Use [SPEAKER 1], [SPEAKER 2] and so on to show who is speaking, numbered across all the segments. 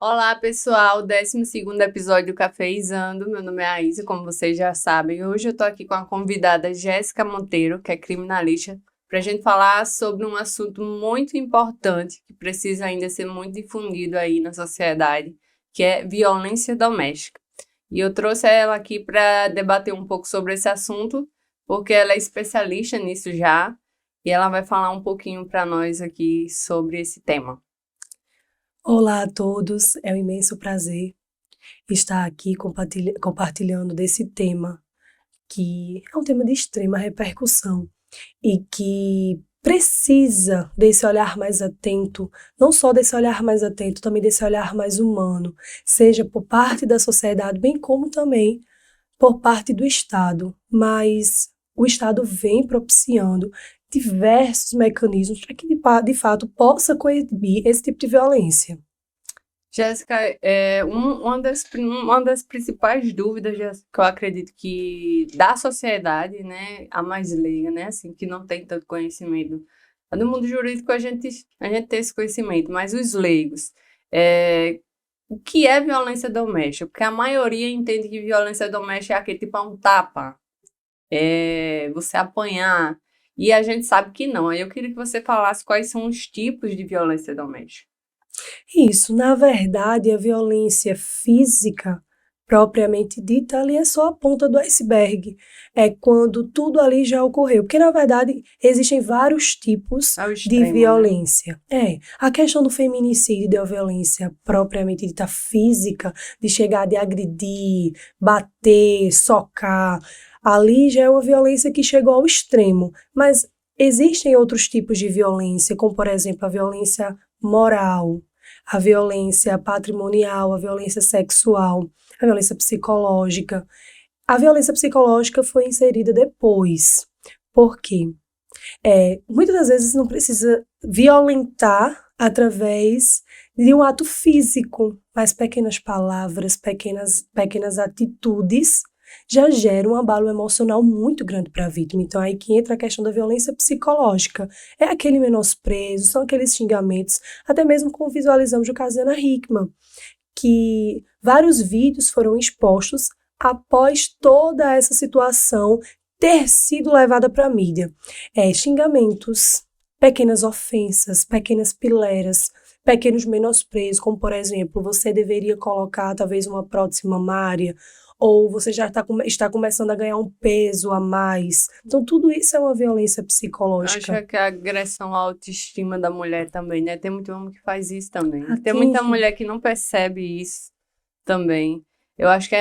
[SPEAKER 1] Olá, pessoal, 12º episódio do Cafeizando. Meu nome é Aísa, como vocês já sabem. Hoje eu tô aqui com a convidada Jéssica Monteiro, que é criminalista, para a gente falar sobre um assunto muito importante que precisa ainda ser muito difundido aí na sociedade, que é violência doméstica. E eu trouxe ela aqui para debater um pouco sobre esse assunto, porque ela é especialista nisso já, e ela vai falar um pouquinho para nós aqui sobre esse tema.
[SPEAKER 2] Olá a todos, é um imenso prazer estar aqui compartilhando desse tema, que é um tema de extrema repercussão e que precisa desse olhar mais atento, não só desse olhar mais atento, também desse olhar mais humano, seja por parte da sociedade, bem como também por parte do Estado. Mas o Estado vem propiciando diversos mecanismos para que, de fato, possa coibir esse tipo de violência.
[SPEAKER 1] Jéssica, uma das principais dúvidas, Jéssica, que eu acredito que da sociedade, né, a mais leiga, né, assim, que não tem tanto conhecimento. No mundo jurídico a gente tem esse conhecimento, mas os leigos, o que é violência doméstica? Porque a maioria entende que violência doméstica é aquele tipo, um tapa, você apanhar, e a gente sabe que não. Aí eu queria que você falasse quais são os tipos de violência doméstica.
[SPEAKER 2] Isso, na verdade, a violência física propriamente dita ali é só a ponta do iceberg. É quando tudo ali já ocorreu. Porque, na verdade, existem vários tipos
[SPEAKER 1] É o
[SPEAKER 2] de
[SPEAKER 1] extremo, né?
[SPEAKER 2] violência. A questão do feminicídio, da violência propriamente dita física, de chegar de agredir, bater, socar, ali já é uma violência que chegou ao extremo. Mas existem outros tipos de violência, como, por exemplo, a violência moral, a violência patrimonial, a violência sexual, a violência psicológica. A violência psicológica foi inserida depois. Por quê? Muitas das vezes não precisa violentar através de um ato físico, mas pequenas palavras, pequenas atitudes já geram um abalo emocional muito grande para a vítima. Então, aí que entra a questão da violência psicológica. É aquele menosprezo, são aqueles xingamentos, até mesmo como visualizamos o caso de Ana Hickman, que vários vídeos foram expostos após toda essa situação ter sido levada para a mídia. Xingamentos, pequenas ofensas, pequenas pileras, pequenos menosprezos, como por exemplo, você deveria colocar talvez uma prótese mamária, ou você já está começando a ganhar um peso a mais. Então, tudo isso é uma violência
[SPEAKER 1] Acho
[SPEAKER 2] psicológica.
[SPEAKER 1] que é a agressão à autoestima da mulher também, né? Tem muito homem que faz isso também. Tem muita
[SPEAKER 2] Atinge.
[SPEAKER 1] mulher que não percebe isso também. Eu acho que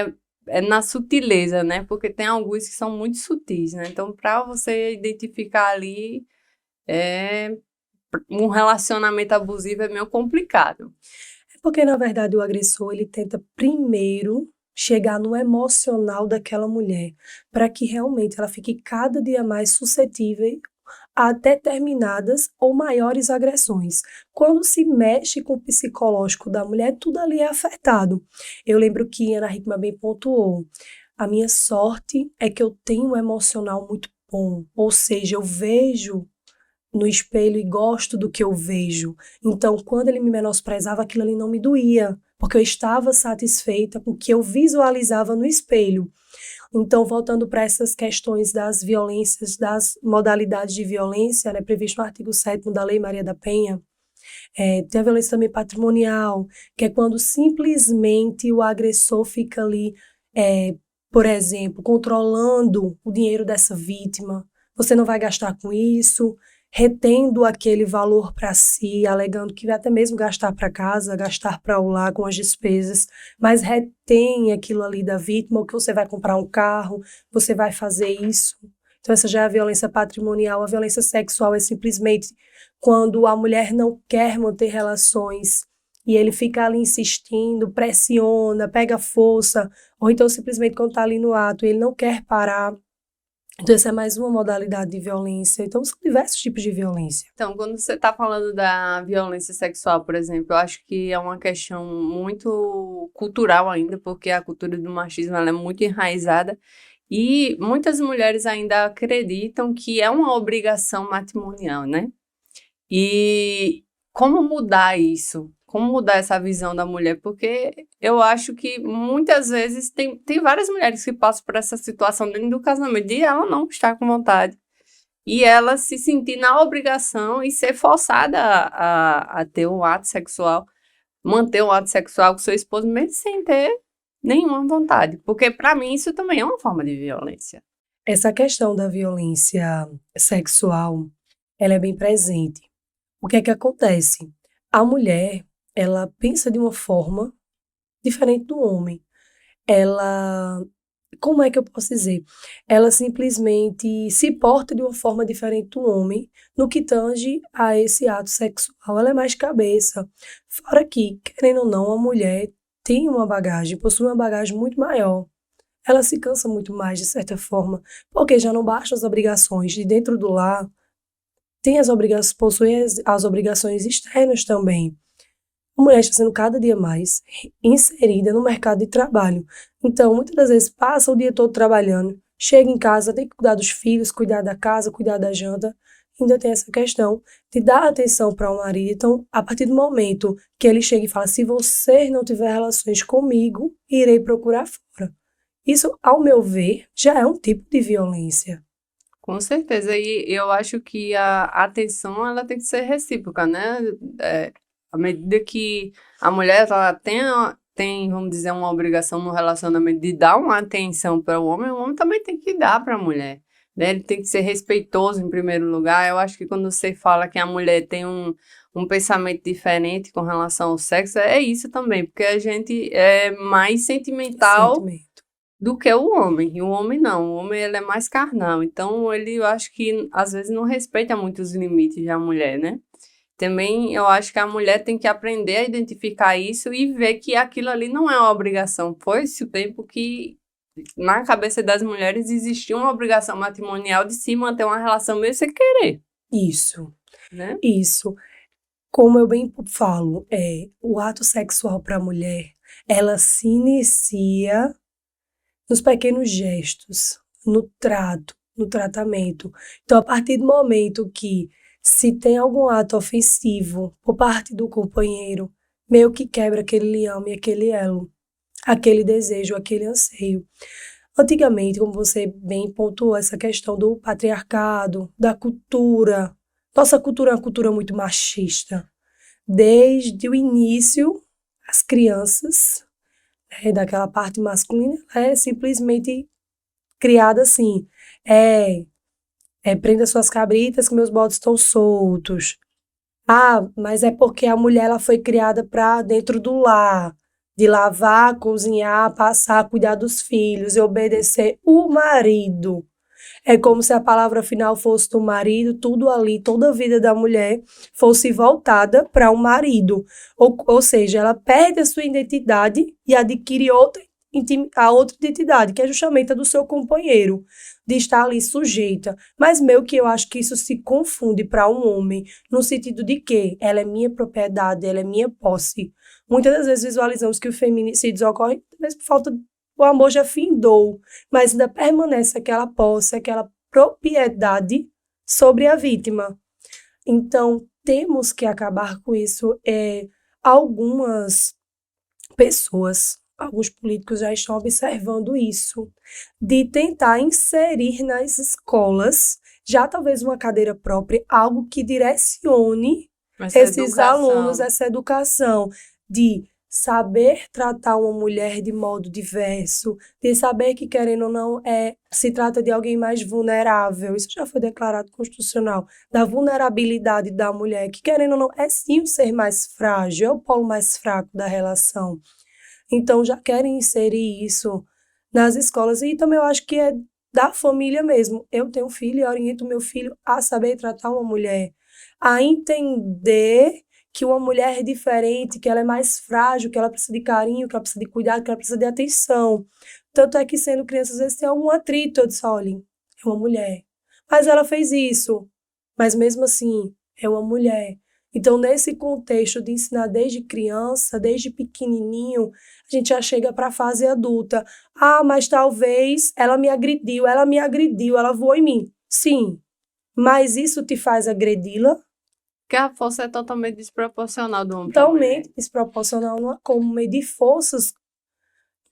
[SPEAKER 1] é na sutileza, né? Porque tem alguns que são muito sutis, né? Então, para você identificar ali, é, um relacionamento abusivo é meio complicado.
[SPEAKER 2] É porque, na verdade, o agressor ele tenta primeiro chegar no emocional daquela mulher, para que realmente ela fique cada dia mais suscetível a determinadas ou maiores agressões. Quando se mexe com o psicológico da mulher, tudo ali é afetado. Eu lembro que Ana Hickman bem pontuou: a minha sorte é que eu tenho um emocional muito bom, ou seja, eu vejo no espelho e gosto do que eu vejo. Então, quando ele me menosprezava, aquilo ali não me doía, porque eu estava satisfeita com o que eu visualizava no espelho. Então, voltando para essas questões das violências, das modalidades de violência, né, previsto no artigo 7º da Lei Maria da Penha, tem a violência também patrimonial, que é quando simplesmente o agressor fica ali, por exemplo, controlando o dinheiro dessa vítima. Você não vai gastar com isso, retendo aquele valor para si, alegando que vai até mesmo gastar para casa, gastar para o lar com as despesas, mas retém aquilo ali da vítima, ou que você vai comprar um carro, você vai fazer isso. Então, essa já é a violência patrimonial. A violência sexual é simplesmente quando a mulher não quer manter relações e ele fica ali insistindo, pressiona, pega força, ou então simplesmente quando está ali no ato ele não quer parar. Então, essa é mais uma modalidade de violência. Então, são diversos tipos de violência.
[SPEAKER 1] Então, quando você está falando da violência sexual, por exemplo, eu acho que é uma questão muito cultural ainda, porque a cultura do machismo ela é muito enraizada e muitas mulheres ainda acreditam que é uma obrigação matrimonial, né? E como mudar isso? como mudar essa visão da mulher, porque eu acho que muitas vezes tem várias mulheres que passam por essa situação dentro do casamento, de ela não estar com vontade. E ela se sentir na obrigação e ser forçada a ter um ato sexual, manter um ato sexual com seu esposo, mesmo sem ter nenhuma vontade. Porque, para mim, isso também é uma forma de violência.
[SPEAKER 2] Essa questão da violência sexual, ela é bem presente. O que é que acontece? A mulher, ela pensa de uma forma diferente do homem. Ela, como é que eu posso dizer? Ela simplesmente se porta de uma forma diferente do homem no que tange a esse ato sexual. Ela é mais cabeça. Fora que, querendo ou não, a mulher tem uma bagagem, possui uma bagagem muito maior. Ela se cansa muito mais, de certa forma, porque já não basta as obrigações de dentro do lar, tem as obrigações, possui as obrigações externas também. A mulher está sendo cada dia mais inserida no mercado de trabalho. Então, muitas das vezes passa o dia todo trabalhando, chega em casa, tem que cuidar dos filhos, cuidar da casa, cuidar da janta. Ainda tem essa questão de dar atenção para o marido. Então, a partir do momento que ele chega e fala, se você não tiver relações comigo, irei procurar fora. Isso, ao meu ver, já é um tipo de violência.
[SPEAKER 1] Com certeza, e eu acho que a atenção ela tem que ser recíproca, né? À medida que a mulher ela tem, vamos dizer, uma obrigação no relacionamento de dar uma atenção para o homem também tem que dar para a mulher, né? Ele tem que ser respeitoso em primeiro lugar. Eu acho que quando você fala que a mulher tem um pensamento diferente com relação ao sexo, é isso também, porque a gente é mais sentimental
[SPEAKER 2] Sentimento.
[SPEAKER 1] do que o homem. E o homem não. O homem ele é mais carnal. Então, eu acho que às vezes não respeita muito os limites da mulher, né? Também eu acho que a mulher tem que aprender a identificar isso e ver que aquilo ali não é uma obrigação. Foi-se o tempo que na cabeça das mulheres existia uma obrigação matrimonial de se manter uma relação mesmo sem querer,
[SPEAKER 2] Isso,
[SPEAKER 1] né?
[SPEAKER 2] isso. Como eu bem falo, o ato sexual para a mulher, ela se inicia nos pequenos gestos, no trato, no tratamento. Então, a partir do momento que se tem algum ato ofensivo por parte do companheiro, meio que quebra aquele liame, aquele elo, aquele desejo, aquele anseio. Antigamente, como você bem pontuou, essa questão do patriarcado, da cultura. Nossa cultura é uma cultura muito machista. Desde o início, as crianças, daquela parte masculina, é simplesmente criada assim. Prenda suas cabritas que meus bodes estão soltos. Ah, mas é porque a mulher ela foi criada para dentro do lar, de lavar, cozinhar, passar, cuidar dos filhos e obedecer o marido. É como se a palavra final fosse do marido, tudo ali, toda a vida da mulher fosse voltada para o marido. Ou seja, ela perde a sua identidade e adquire a outra identidade, que é justamente a do seu companheiro, de estar ali sujeita. Mas meio que eu acho que isso se confunde para um homem, no sentido de que ela é minha propriedade, ela é minha posse. Muitas das vezes visualizamos que o feminicídio ocorre mesmo por falta o amor já findou, mas ainda permanece aquela posse, aquela propriedade sobre a vítima. Então, temos que acabar com isso. Algumas pessoas, alguns políticos já estão observando isso, de tentar inserir nas escolas, já talvez uma cadeira própria, algo que direcione esses alunos, essa educação, de saber tratar uma mulher de modo diverso, de saber que, querendo ou não, se trata de alguém mais vulnerável. Isso já foi declarado constitucional, da vulnerabilidade da mulher, que, querendo ou não, é sim o ser mais frágil, é o polo mais fraco da relação. Então, já querem inserir isso nas escolas. E também eu acho que é da família mesmo. Eu tenho um filho e oriento meu filho a saber tratar uma mulher, a entender que uma mulher é diferente, que ela é mais frágil, que ela precisa de carinho, que ela precisa de cuidado, que ela precisa de atenção. Tanto é que, sendo criança, às vezes tem algum atrito. Eu disse, olha, é uma mulher. Mas ela fez isso. Mas mesmo assim, é uma mulher. Então, nesse contexto de ensinar desde criança, desde pequenininho, a gente já chega para a fase adulta. Ah, mas talvez ela me agrediu, ela voou em mim. Sim, mas isso te faz agredi-la?
[SPEAKER 1] Porque a força é totalmente desproporcional do homem para a mulher.
[SPEAKER 2] Totalmente desproporcional, não há como medir forças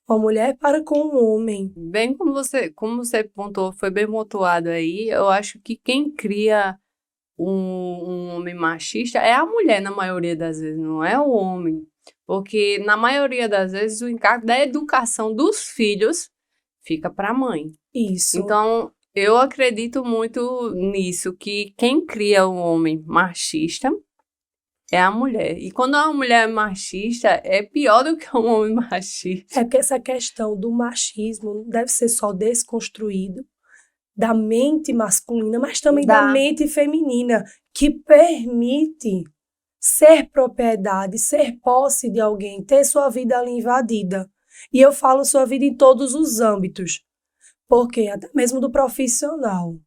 [SPEAKER 2] com a mulher para com o homem.
[SPEAKER 1] Bem como você pontuou, foi bem pontuado aí, eu acho que quem cria um homem machista é a mulher, na maioria das vezes, não é o homem. Porque, na maioria das vezes, o encargo da educação dos filhos fica para a mãe.
[SPEAKER 2] Isso.
[SPEAKER 1] Então, eu acredito muito nisso, que quem cria um homem machista é a mulher. E quando uma mulher é machista, é pior do que um homem machista.
[SPEAKER 2] É porque essa questão do machismo não deve ser só desconstruído da mente masculina, mas também da mente feminina, que permite ser propriedade, ser posse de alguém, ter sua vida ali invadida. E eu falo sua vida em todos os âmbitos, porque até mesmo do profissional,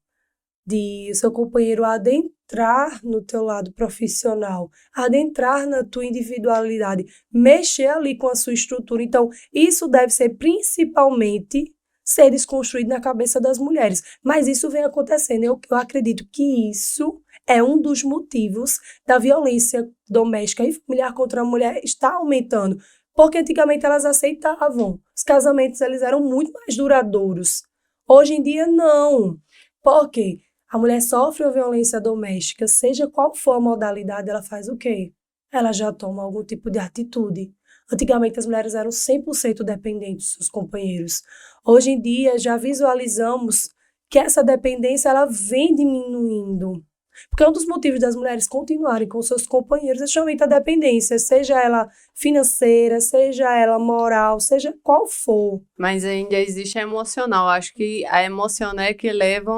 [SPEAKER 2] de seu companheiro adentrar no teu lado profissional, adentrar na tua individualidade, mexer ali com a sua estrutura. Então, isso deve ser principalmente ser desconstruído na cabeça das mulheres. Mas isso vem acontecendo. Eu acredito que isso é um dos motivos da violência doméstica e familiar contra a mulher está aumentando. Porque antigamente elas aceitavam. Os casamentos eles eram muito mais duradouros. Hoje em dia, não. Por quê? A mulher sofre uma violência doméstica, seja qual for a modalidade, ela faz o quê? Ela já toma algum tipo de atitude. Antigamente as mulheres eram 100% dependentes dos seus companheiros. Hoje em dia já visualizamos que essa dependência ela vem diminuindo. Porque um dos motivos das mulheres continuarem com seus companheiros é justamente a dependência, seja ela financeira, seja ela moral, seja qual for.
[SPEAKER 1] Mas ainda existe a emocional. Acho que a emocional é que leva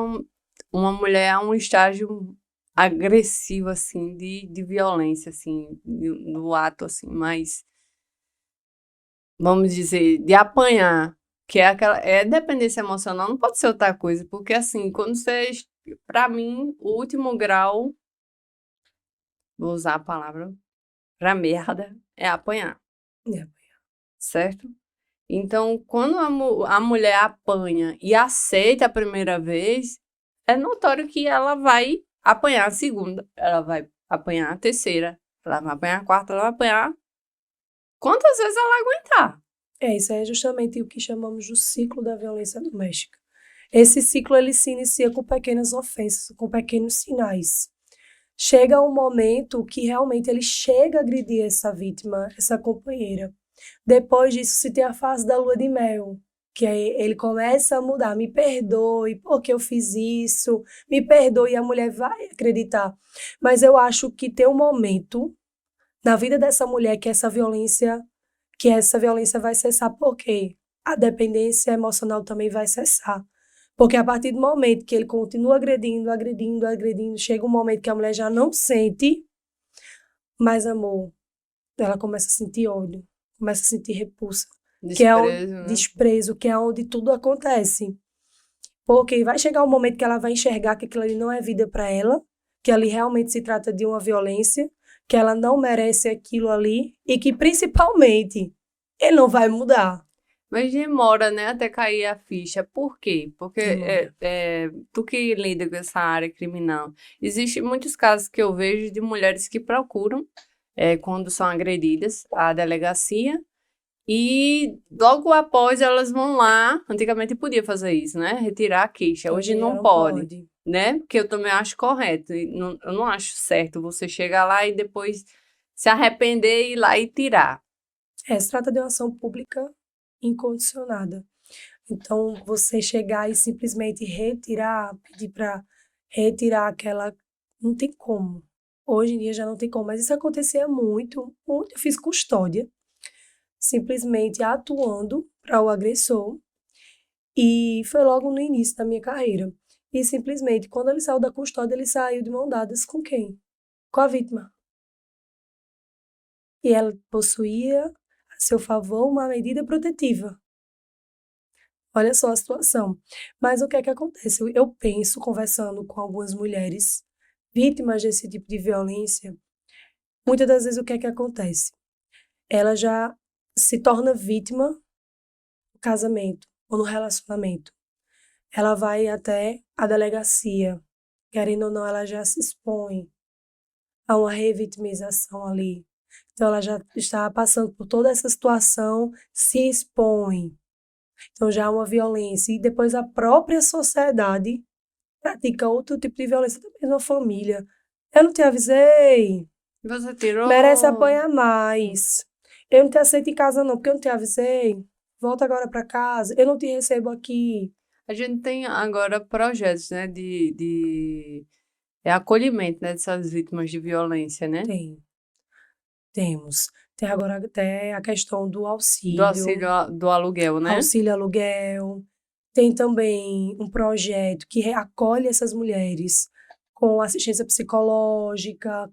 [SPEAKER 1] uma mulher a um estágio agressivo, assim, de violência, assim, do ato, assim, mais, vamos dizer, de apanhar, que é aquela, é dependência emocional, não pode ser outra coisa, porque, assim, quando você, pra mim, o último grau, vou usar a palavra, pra merda, é apanhar, certo? Então, quando a mulher apanha e aceita a primeira vez, é notório que ela vai apanhar a segunda, ela vai apanhar a terceira, ela vai apanhar a quarta, ela vai apanhar quantas vezes ela aguentar.
[SPEAKER 2] Isso é justamente o que chamamos do ciclo da violência doméstica. Esse ciclo ele se inicia com pequenas ofensas, com pequenos sinais. Chega um momento que realmente ele chega a agredir essa vítima, essa companheira. Depois disso se tem a fase da lua de mel, que aí ele começa a mudar, me perdoe porque eu fiz isso, me perdoe, e a mulher vai acreditar. Mas eu acho que tem um momento na vida dessa mulher que essa violência vai cessar, porque a dependência emocional também vai cessar. Porque a partir do momento que ele continua agredindo, agredindo, agredindo, chega um momento que a mulher já não sente mais amor. Ela começa a sentir ódio, começa a sentir repulsa. Desprezo, que é onde tudo acontece. Porque vai chegar um momento que ela vai enxergar que aquilo ali não é vida para ela, que ali realmente se trata de uma violência, que ela não merece aquilo ali e que, principalmente, ele não vai mudar.
[SPEAKER 1] Mas demora, né, até cair a ficha. Por quê? Porque tu que lida com essa área criminal, existem muitos casos que eu vejo de mulheres que procuram, quando são agredidas, a delegacia, e logo após elas vão lá, antigamente podia fazer isso, né, retirar a queixa, hoje não pode, né, porque eu também acho correto, eu não acho certo você chegar lá e depois se arrepender e ir lá e tirar.
[SPEAKER 2] Se trata de uma ação pública incondicionada. Então, você chegar e simplesmente retirar, pedir para retirar aquela... Não tem como. Hoje em dia já não tem como. Mas isso acontecia muito, muito. Eu fiz custódia, simplesmente atuando para o agressor. E foi logo no início da minha carreira. E simplesmente, quando ele saiu da custódia, ele saiu de mão dadas com quem? Com a vítima. E ela possuía a seu favor uma medida protetiva. Olha só a situação. Mas o que é que acontece? Eu penso, conversando com algumas mulheres vítimas desse tipo de violência, muitas das vezes o que é que acontece? Ela já se torna vítima no casamento ou no relacionamento. Ela vai até a delegacia, querendo ou não, ela já se expõe há uma revitimização ali. Então, ela já está passando por toda essa situação, se expõe. Então, já há uma violência. E depois a própria sociedade pratica outro tipo de violência da mesma família. Eu não te avisei,
[SPEAKER 1] Você tirou.
[SPEAKER 2] merece apanhar mais. Eu não te aceito em casa não, porque eu não te avisei. Volta agora para casa, eu não te recebo aqui.
[SPEAKER 1] A gente tem agora projetos, né, acolhimento, né, dessas vítimas de violência, né?
[SPEAKER 2] Temos. Tem agora até a questão do
[SPEAKER 1] Do
[SPEAKER 2] auxílio,
[SPEAKER 1] auxílio do aluguel, né?
[SPEAKER 2] auxílio aluguel. Tem também um projeto que acolhe essas mulheres com assistência psicológica.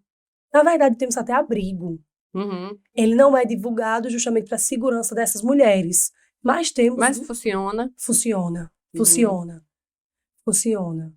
[SPEAKER 2] Na verdade, temos até abrigo.
[SPEAKER 1] Uhum.
[SPEAKER 2] Ele não é divulgado justamente para a segurança dessas mulheres, mas temos.
[SPEAKER 1] Mas funciona.
[SPEAKER 2] Funciona,
[SPEAKER 1] Uhum.
[SPEAKER 2] funciona.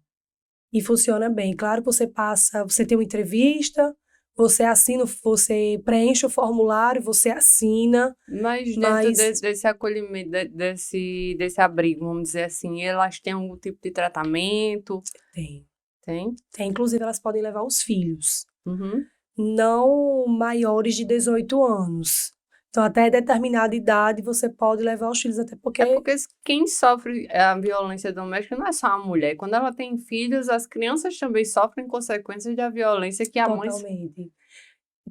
[SPEAKER 2] E funciona bem. Claro que você tem uma entrevista, você assina, você preenche o formulário, você assina.
[SPEAKER 1] Mas dentro desse acolhimento, desse abrigo, vamos dizer assim, elas têm algum tipo de tratamento?
[SPEAKER 2] Tem.
[SPEAKER 1] Tem?
[SPEAKER 2] Tem. Inclusive, elas podem levar os filhos.
[SPEAKER 1] Uhum.
[SPEAKER 2] Não maiores de 18 anos. Então, até determinada idade, você pode levar os filhos, até porque...
[SPEAKER 1] É porque quem sofre a violência doméstica não é só a mulher. Quando ela tem filhos, as crianças também sofrem consequências da violência que a mãe...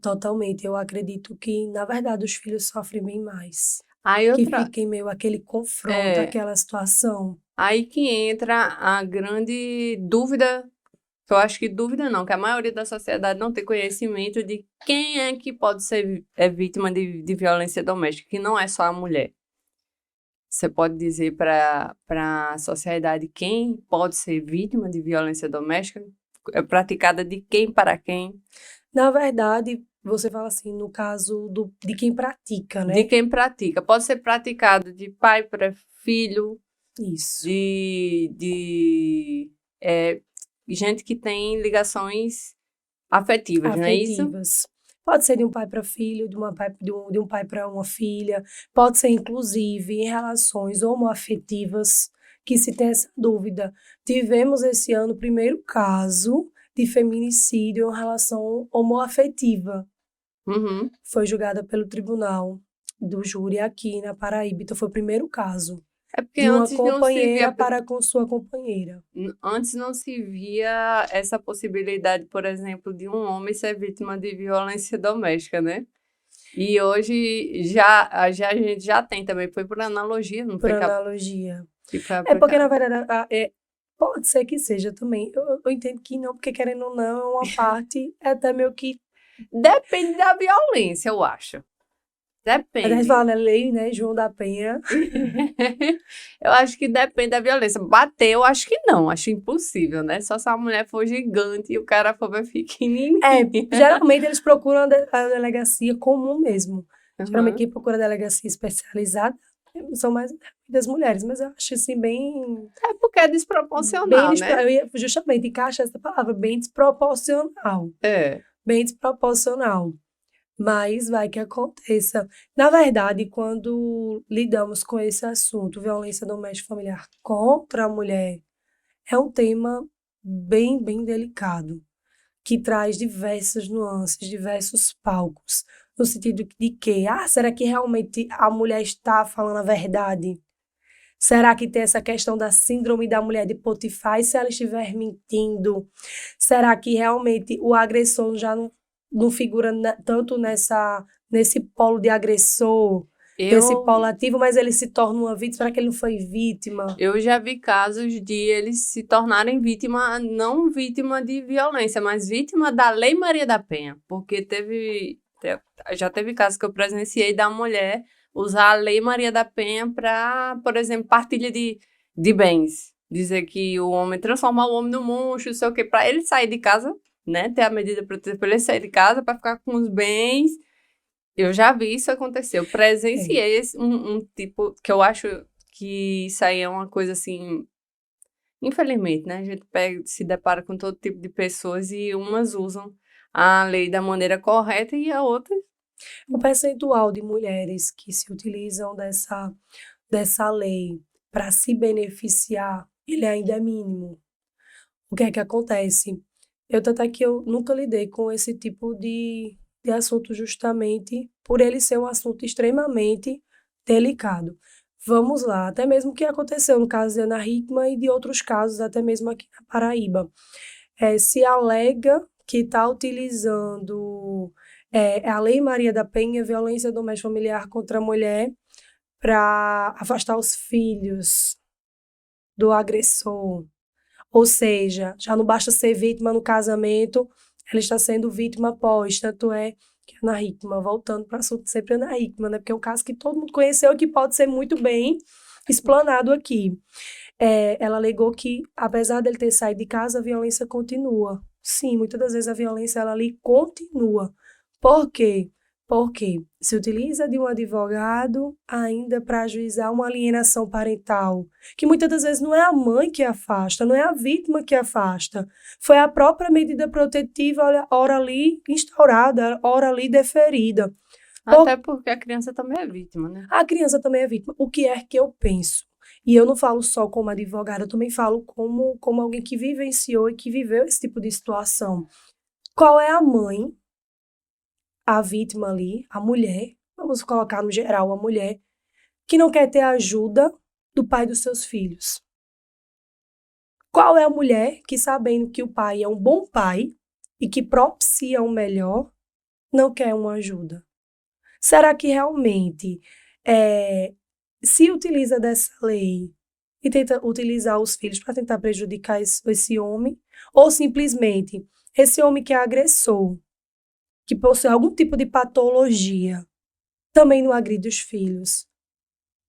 [SPEAKER 2] Totalmente. Eu acredito que, na verdade, os filhos sofrem bem mais.
[SPEAKER 1] Aí
[SPEAKER 2] Que fiquem meio aquele confronto, aquela situação.
[SPEAKER 1] Aí que entra a grande dúvida, que eu acho que dúvida não, que a maioria da sociedade não tem conhecimento de quem é que pode ser vítima de violência doméstica, que não é só a mulher. Você pode dizer para a sociedade quem pode ser vítima de violência doméstica? É praticada de quem para quem?
[SPEAKER 2] Na verdade, você fala assim, no caso de quem pratica, né?
[SPEAKER 1] De quem pratica. Pode ser praticado de pai para filho.
[SPEAKER 2] Isso.
[SPEAKER 1] De gente que tem ligações afetivas, não é isso?
[SPEAKER 2] Pode ser de um pai para filho, de um pai para uma filha. Pode ser, inclusive, em relações homoafetivas, que se tem essa dúvida. Tivemos esse ano o primeiro caso de feminicídio em relação homoafetiva.
[SPEAKER 1] Uhum.
[SPEAKER 2] Foi julgada pelo tribunal do júri aqui na Paraíba. Então, foi o primeiro caso.
[SPEAKER 1] É porque
[SPEAKER 2] de uma
[SPEAKER 1] antes
[SPEAKER 2] companheira para com sua companheira.
[SPEAKER 1] Antes não se via essa possibilidade, por exemplo, de um homem ser vítima de violência doméstica, né? E hoje a gente já tem também, foi por analogia, não foi?
[SPEAKER 2] Por analogia.
[SPEAKER 1] Que foi
[SPEAKER 2] É porque, na verdade, pode ser que seja também. Eu entendo que não, porque querendo ou não, uma parte é até meio que...
[SPEAKER 1] Depende da violência, eu acho. Depende.
[SPEAKER 2] A gente fala, né, lei, né, João da Penha.
[SPEAKER 1] Eu acho que depende da violência. Bater, eu acho que não. Acho impossível, né? Só se a mulher for gigante e o cara for pequenininho.
[SPEAKER 2] Geralmente eles procuram a delegacia comum mesmo.
[SPEAKER 1] Uhum.
[SPEAKER 2] Geralmente quem procura a delegacia especializada são mais das mulheres, mas eu acho assim bem...
[SPEAKER 1] É porque é desproporcional, né?
[SPEAKER 2] Eu ia justamente encaixar essa palavra, bem desproporcional. Bem desproporcional. Mas vai que aconteça. Na verdade, quando lidamos com esse assunto, violência doméstica familiar contra a mulher, é um tema bem, bem delicado, que traz diversas nuances, diversos palcos, no sentido de que, será que realmente a mulher está falando a verdade? Será que tem essa questão da síndrome da mulher de Potifar? E se ela estiver mentindo, será que realmente o agressor já não figura tanto nesse polo de agressor, nesse polo ativo, mas ele se torna uma vítima? Será que ele não foi vítima?
[SPEAKER 1] Eu já vi casos de eles se tornarem vítima, não vítima de violência, mas vítima da Lei Maria da Penha, porque já teve casos que eu presenciei da mulher usar a Lei Maria da Penha para, por exemplo, partilha de bens. Dizer que o homem, transformar o homem no monstro, não sei o quê, para ele sair de casa, né? Ter a medida protetiva para ele sair de casa, para ficar com os bens. Eu já vi isso acontecer. Eu presenciei um tipo que eu acho que isso aí é uma coisa assim. Infelizmente, né? A gente se depara com todo tipo de pessoas e umas usam a lei da maneira correta e a outra.
[SPEAKER 2] O percentual de mulheres que se utilizam dessa lei para se beneficiar, ele ainda é mínimo. O que é que acontece? Tanto é que eu nunca lidei com esse tipo de assunto justamente por ele ser um assunto extremamente delicado. Vamos lá, até mesmo o que aconteceu no caso de Ana Hickman e de outros casos, até mesmo aqui na Paraíba. Se alega que está utilizando a Lei Maria da Penha, violência doméstica familiar contra a mulher, para afastar os filhos do agressor. Ou seja, já não basta ser vítima no casamento, ela está sendo vítima após. Tanto é que Ana Hickman, voltando para o assunto sempre Ana Hickman, né? Porque é um caso que todo mundo conheceu e que pode ser muito bem explanado aqui. Ela alegou que, apesar dele ter saído de casa, a violência continua. Sim, muitas das vezes a violência ela ali continua. Por quê? Porque se utiliza de um advogado ainda para ajuizar uma alienação parental, que muitas das vezes não é a mãe que afasta, não é a vítima que afasta, foi a própria medida protetiva, ora ali instaurada, ora ali deferida.
[SPEAKER 1] Até porque a criança também é vítima, né?
[SPEAKER 2] A criança também é vítima. O que é que eu penso? E eu não falo só como advogada, eu também falo como alguém que vivenciou e que viveu esse tipo de situação. Qual é a mãe, a vítima ali, a mulher, vamos colocar no geral a mulher, que não quer ter a ajuda do pai dos seus filhos? Qual é a mulher que, sabendo que o pai é um bom pai e que propicia o melhor, não quer uma ajuda? Será que realmente se utiliza dessa lei e tenta utilizar os filhos para tentar prejudicar esse homem? Ou simplesmente esse homem que é agressor, que possui algum tipo de patologia, também não agride os filhos?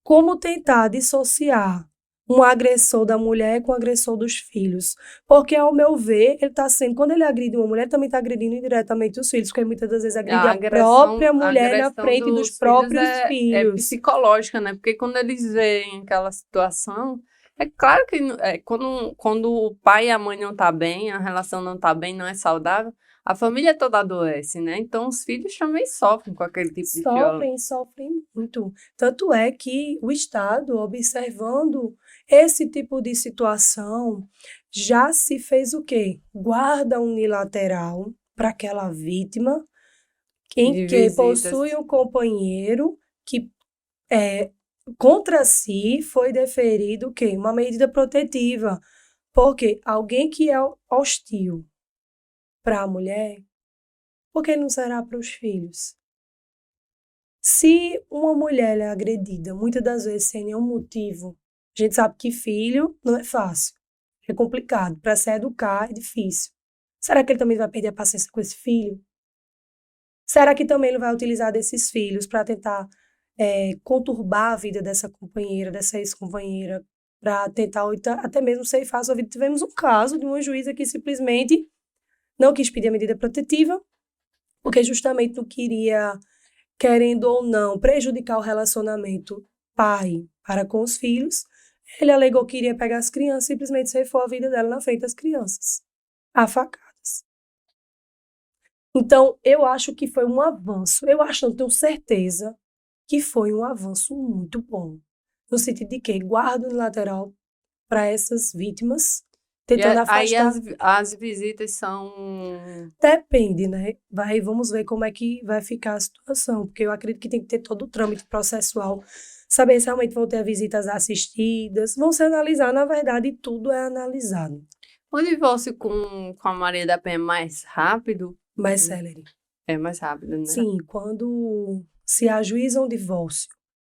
[SPEAKER 2] Como tentar dissociar um agressor da mulher com o agressor dos filhos? Porque, ao meu ver, ele está sendo, quando ele agride uma mulher, também está agredindo indiretamente os filhos, porque muitas das vezes agride a própria
[SPEAKER 1] A
[SPEAKER 2] mulher na
[SPEAKER 1] agressão
[SPEAKER 2] frente dos
[SPEAKER 1] dos filhos
[SPEAKER 2] próprios
[SPEAKER 1] é
[SPEAKER 2] filhos.
[SPEAKER 1] psicológica, né? Porque quando eles veem aquela situação, é claro que quando o pai e a mãe não tá bem, a relação não tá bem, não é saudável, a família toda adoece, né? Então os filhos também sofrem com aquele tipo de violência.
[SPEAKER 2] Sofrem muito. Tanto é que o Estado, observando esse tipo de situação, já se fez o quê? Guarda unilateral para aquela vítima, em
[SPEAKER 1] De
[SPEAKER 2] que
[SPEAKER 1] visitas.
[SPEAKER 2] possui um companheiro que contra si foi deferido o quê? Uma medida protetiva. Porque alguém que é hostil para a mulher, por que não será para os filhos? Se uma mulher é agredida, muitas das vezes sem nenhum motivo, a gente sabe que filho não é fácil, é complicado. Para se educar é difícil. Será que ele também vai perder a paciência com esse filho? Será que também ele vai utilizar desses filhos para tentar conturbar a vida dessa companheira, dessa ex-companheira, para tentar até mesmo ceifar a sua vida? Tivemos um caso de uma juíza que simplesmente não quis pedir a medida protetiva, porque justamente não queria, querendo ou não, prejudicar o relacionamento pai para com os filhos. Ele alegou que iria pegar as crianças e simplesmente ceifou a vida dela na frente das crianças, a facadas. Então, eu acho que foi um avanço. Eu acho, não tenho certeza, que foi um avanço muito bom. No sentido de que guarda unilateral para essas vítimas,
[SPEAKER 1] E
[SPEAKER 2] tentando
[SPEAKER 1] aí
[SPEAKER 2] afastar.
[SPEAKER 1] as visitas são.
[SPEAKER 2] Depende, né? Vamos ver como é que vai ficar a situação, porque eu acredito que tem que ter todo o trâmite processual, saber se realmente vão ter visitas assistidas, vão ser analisadas, na verdade, tudo é analisado.
[SPEAKER 1] O divórcio com a Maria da Penha é mais rápido?
[SPEAKER 2] Mas, Celery,
[SPEAKER 1] É mais rápido, né?
[SPEAKER 2] sim, quando se ajuiza um divórcio,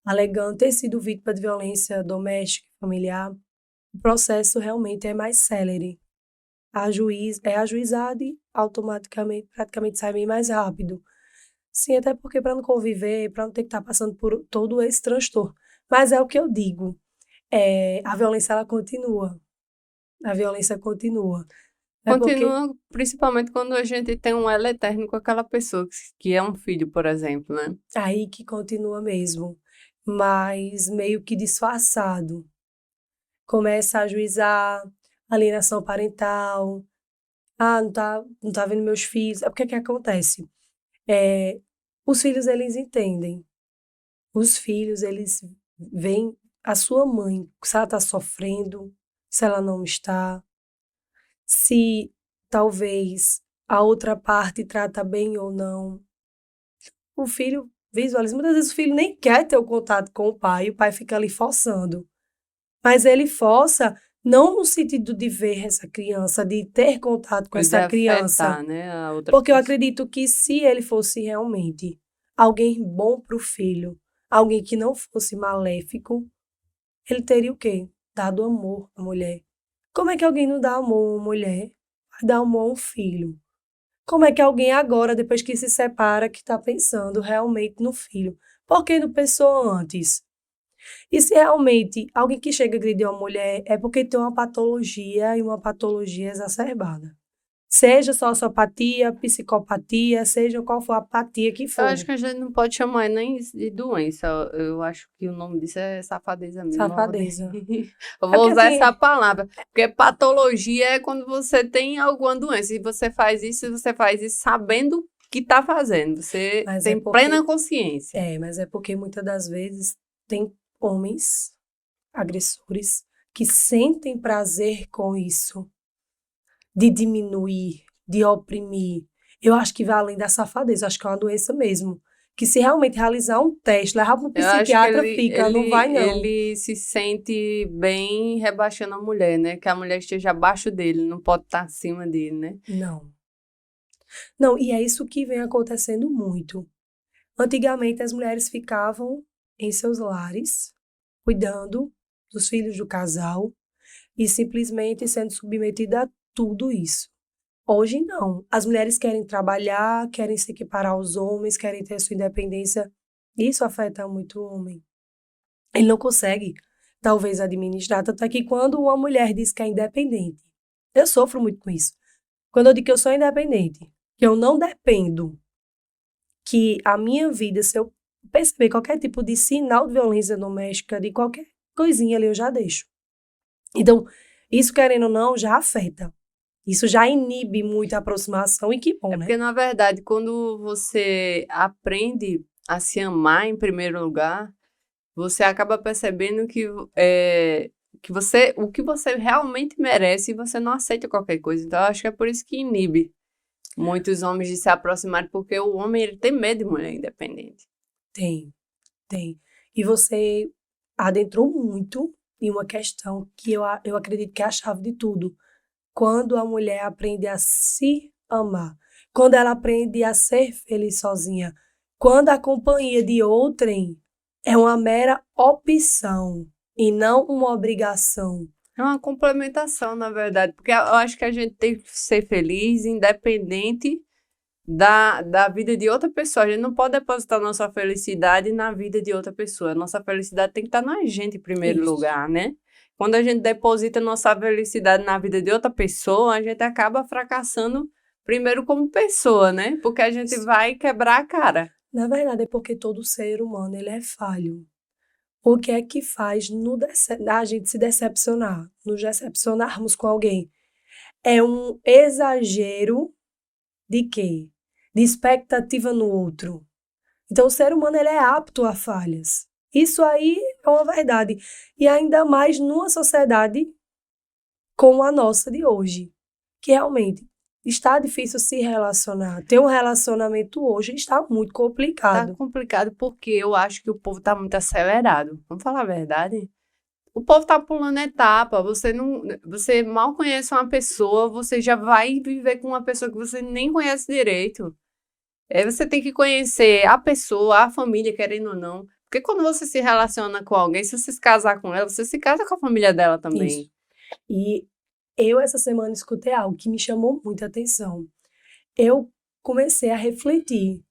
[SPEAKER 2] alegando ter sido vítima de violência doméstica e familiar, o processo realmente é mais célere. É ajuizado e automaticamente, praticamente sai bem mais rápido. Sim, até porque para não conviver, para não ter que estar passando por todo esse transtorno. Mas é o que eu digo, a violência ela continua. A violência continua. É porque
[SPEAKER 1] Continua, principalmente quando a gente tem um elo eterno com aquela pessoa, que é um filho, por exemplo, né?
[SPEAKER 2] aí que continua mesmo, mas meio que disfarçado. Começa a ajuizar alienação parental. Ah, não tá vendo meus filhos. É porque que acontece? É, os filhos, eles entendem. Os filhos, eles veem a sua mãe, se ela está sofrendo, se ela não está, se talvez a outra parte trata bem ou não. O filho visualiza. Muitas vezes o filho nem quer ter o contato com o pai fica ali forçando. Mas ele força não no sentido de ver essa criança, de ter contato com
[SPEAKER 1] De
[SPEAKER 2] essa criança.
[SPEAKER 1] afetar, né, a outra
[SPEAKER 2] Porque eu
[SPEAKER 1] pessoa.
[SPEAKER 2] acredito que se ele fosse realmente alguém bom para o filho, alguém que não fosse maléfico, ele teria o quê? Dado amor à mulher. Como é que alguém não dá amor a uma mulher? Vai dar amor a um filho. Como é que alguém agora, depois que se separa, que está pensando realmente no filho? Por que não pensou antes? E se realmente alguém que chega a agredir uma mulher é porque tem uma patologia e uma patologia exacerbada. Seja sociopatia, psicopatia, seja qual for a apatia que
[SPEAKER 1] Eu
[SPEAKER 2] for.
[SPEAKER 1] acho que a gente não pode chamar nem isso de doença. Eu acho que o nome disso é safadeza mesmo.
[SPEAKER 2] Safadeza.
[SPEAKER 1] Eu
[SPEAKER 2] É
[SPEAKER 1] vou
[SPEAKER 2] porque
[SPEAKER 1] usar
[SPEAKER 2] assim,
[SPEAKER 1] essa palavra. Porque patologia é quando você tem alguma doença. E você faz isso sabendo que está fazendo. Você
[SPEAKER 2] mas
[SPEAKER 1] tem plena consciência.
[SPEAKER 2] mas é porque muitas das vezes tem homens agressores que sentem prazer com isso, de diminuir, de oprimir. Eu acho que vai além da safadeza, eu acho que é uma doença mesmo. Que se realmente realizar um teste, levar para um
[SPEAKER 1] Eu acho que
[SPEAKER 2] psiquiatra, fica, não vai não.
[SPEAKER 1] ele se sente bem rebaixando a mulher, né? Que a mulher esteja abaixo dele, não pode estar acima dele, né?
[SPEAKER 2] Não. Não, e é isso que vem acontecendo muito. Antigamente as mulheres ficavam em seus lares, cuidando dos filhos do casal e simplesmente sendo submetida a tudo isso. Hoje não. As mulheres querem trabalhar, querem se equiparar aos homens, querem ter sua independência. Isso afeta muito o homem. Ele não consegue, talvez, administrar. Tanto é que quando uma mulher diz que é independente, eu sofro muito com isso. Quando eu digo que eu sou independente, que eu não dependo, que a minha vida, se eu perceber qualquer tipo de sinal de violência doméstica, de qualquer coisinha ali, eu já deixo. Então, isso, querendo ou não, já afeta. Isso já inibe muito a aproximação e que bom, né?
[SPEAKER 1] Porque, na verdade, quando você aprende a se amar em primeiro lugar, você acaba percebendo que o que você realmente merece e você não aceita qualquer coisa. Então, eu acho que é por isso que inibe muitos homens de se aproximarem, porque o homem ele tem medo de mulher independente.
[SPEAKER 2] Tem. E você adentrou muito em uma questão que eu acredito que é a chave de tudo. Quando a mulher aprende a se amar, quando ela aprende a ser feliz sozinha, quando a companhia de outrem é uma mera opção e não uma obrigação.
[SPEAKER 1] É uma complementação, na verdade, porque eu acho que a gente tem que ser feliz, independente da vida de outra pessoa. A gente não pode depositar nossa felicidade na vida de outra pessoa. A nossa felicidade tem que estar na gente em primeiro
[SPEAKER 2] Isso.
[SPEAKER 1] lugar, né? Quando a gente deposita nossa felicidade na vida de outra pessoa, a gente acaba fracassando primeiro como pessoa, né? Porque a gente vai quebrar a cara.
[SPEAKER 2] Na verdade, é porque todo ser humano ele é falho. O que é que faz a gente se decepcionar, nos decepcionarmos com alguém? É um exagero de quê? De expectativa no outro. Então, o ser humano ele é apto a falhas. Isso aí é uma verdade. E ainda mais numa sociedade como a nossa de hoje, que realmente está difícil se relacionar. Ter um relacionamento hoje está muito
[SPEAKER 1] Tá
[SPEAKER 2] complicado.
[SPEAKER 1] complicado porque eu acho que o povo tá muito acelerado. Vamos falar a verdade? O povo tá pulando etapa. Você mal conhece uma pessoa, você já vai viver com uma pessoa que você nem conhece direito. Você tem que conhecer a pessoa, a família, querendo ou não. Porque quando você se relaciona com alguém, se você se casar com ela, você se casa com a família dela também.
[SPEAKER 2] Isso. E eu, essa semana, escutei algo que me chamou muita atenção. Eu comecei a refletir.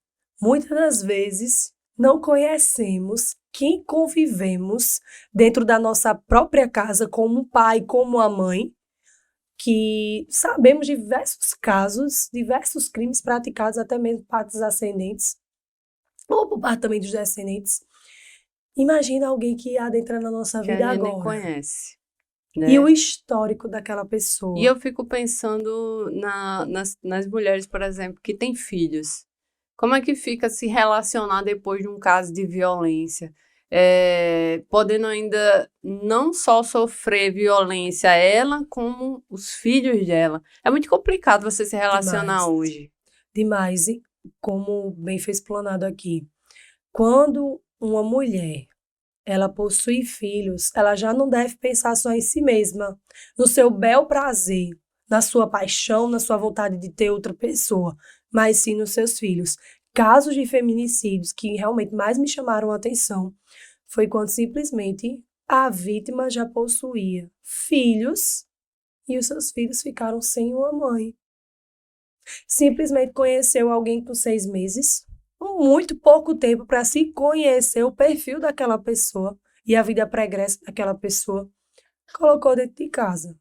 [SPEAKER 2] Muitas das vezes, não conhecemos quem convivemos dentro da nossa própria casa, como o pai, como a mãe, que sabemos de diversos casos, diversos crimes praticados até mesmo por partes ascendentes, ou por parte também dos descendentes. Imagina alguém que adentra na nossa
[SPEAKER 1] Que a
[SPEAKER 2] vida
[SPEAKER 1] gente nem
[SPEAKER 2] agora.
[SPEAKER 1] conhece.
[SPEAKER 2] E
[SPEAKER 1] Né?
[SPEAKER 2] o histórico daquela pessoa.
[SPEAKER 1] E eu fico pensando nas mulheres, por exemplo, que têm filhos. Como é que fica se relacionar depois de um caso de violência? podendo ainda não só sofrer violência ela, como os filhos dela. É muito complicado você se relacionar
[SPEAKER 2] Demais.
[SPEAKER 1] hoje.
[SPEAKER 2] Demais. E como bem foi explanado aqui, quando uma mulher ela possui filhos, ela já não deve pensar só em si mesma, no seu bel prazer, na sua paixão, na sua vontade de ter outra pessoa, mas sim nos seus filhos. Casos de feminicídios que realmente mais me chamaram a atenção foi quando simplesmente a vítima já possuía filhos e os seus filhos ficaram sem uma mãe. Simplesmente conheceu alguém com 6 meses, muito pouco tempo para se conhecer o perfil daquela pessoa e a vida pregressa daquela pessoa, colocou dentro de casa.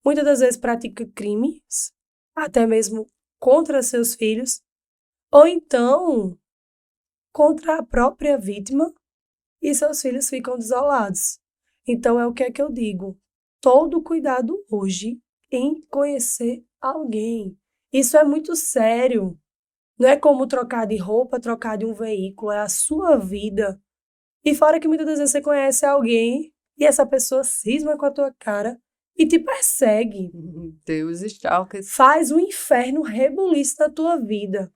[SPEAKER 2] Muitas das vezes pratica crimes, até mesmo contra seus filhos, ou então contra a própria vítima, e seus filhos ficam desolados. Então é o que é que eu digo? Todo cuidado hoje em conhecer alguém. Isso é muito sério. Não é como trocar de roupa, trocar de um veículo, é a sua vida. E fora que muitas das vezes você conhece alguém e essa pessoa cisma com a tua cara e te persegue.
[SPEAKER 1] Deus stalkers.
[SPEAKER 2] Faz um inferno rebuliço na tua vida.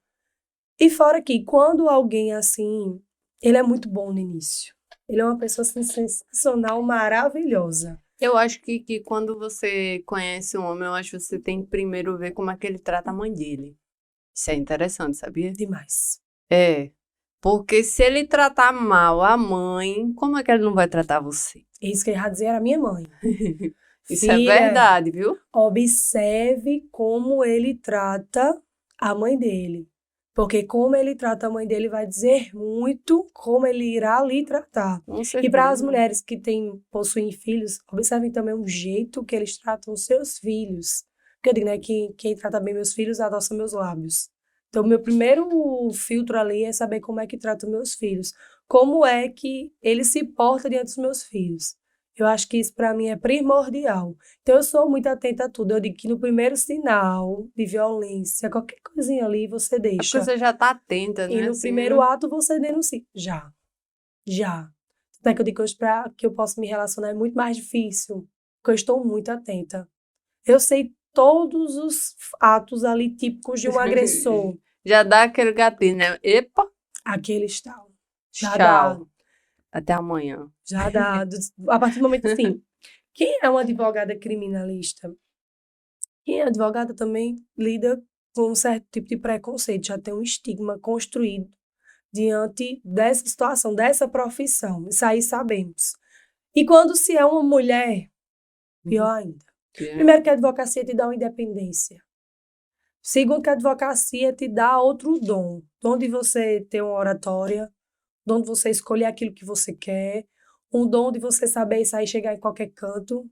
[SPEAKER 2] E fora que quando alguém assim, ele é muito bom no início. Ele é uma pessoa assim, sensacional, maravilhosa.
[SPEAKER 1] Eu acho que quando você conhece um homem, eu acho que você tem que primeiro ver como é que ele trata a mãe dele. Isso é interessante, sabia?
[SPEAKER 2] Demais.
[SPEAKER 1] Porque se ele tratar mal a mãe, como é que ele não vai tratar você?
[SPEAKER 2] Isso que eu ia dizer era minha mãe.
[SPEAKER 1] Isso é
[SPEAKER 2] Filha,
[SPEAKER 1] verdade, viu?
[SPEAKER 2] observe como ele trata a mãe dele. Porque como ele trata a mãe dele vai dizer muito como ele irá lhe tratar.
[SPEAKER 1] Com
[SPEAKER 2] E para as
[SPEAKER 1] certeza.
[SPEAKER 2] mulheres que possuem filhos, observem também o jeito que eles tratam os seus filhos. Porque eu digo, né, que quem trata bem meus filhos adoça meus lábios. Então, meu primeiro filtro ali é saber como é que trata meus filhos. Como é que ele se porta diante dos meus filhos. Eu acho que isso para mim é primordial. Então, eu sou muito atenta a tudo. Eu digo que no primeiro sinal de violência, qualquer coisinha ali, você
[SPEAKER 1] É porque
[SPEAKER 2] deixa.
[SPEAKER 1] você já tá atenta,
[SPEAKER 2] E
[SPEAKER 1] né?
[SPEAKER 2] no
[SPEAKER 1] assim,
[SPEAKER 2] primeiro
[SPEAKER 1] né?
[SPEAKER 2] ato, você denuncia. Já. Até que eu digo que hoje, para que eu possa me relacionar, é muito mais difícil. Porque eu estou muito atenta. Eu sei todos os atos ali típicos de um agressor.
[SPEAKER 1] Já dá aquele gatinho, né? Epa,
[SPEAKER 2] Aquele está. Já dá.
[SPEAKER 1] tchau. Até amanhã.
[SPEAKER 2] Já dá. A partir do momento assim, quem é uma advogada criminalista? Quem é advogada também lida com um certo tipo de preconceito, já tem um estigma construído diante dessa situação, dessa profissão. Isso aí sabemos. E quando se é uma mulher, pior ainda. Primeiro que a advocacia te dá uma independência. Segundo que a advocacia te dá outro dom. Dom de você ter uma oratória, dom de você escolher aquilo que você quer, um dom de você saber sair e chegar em qualquer canto.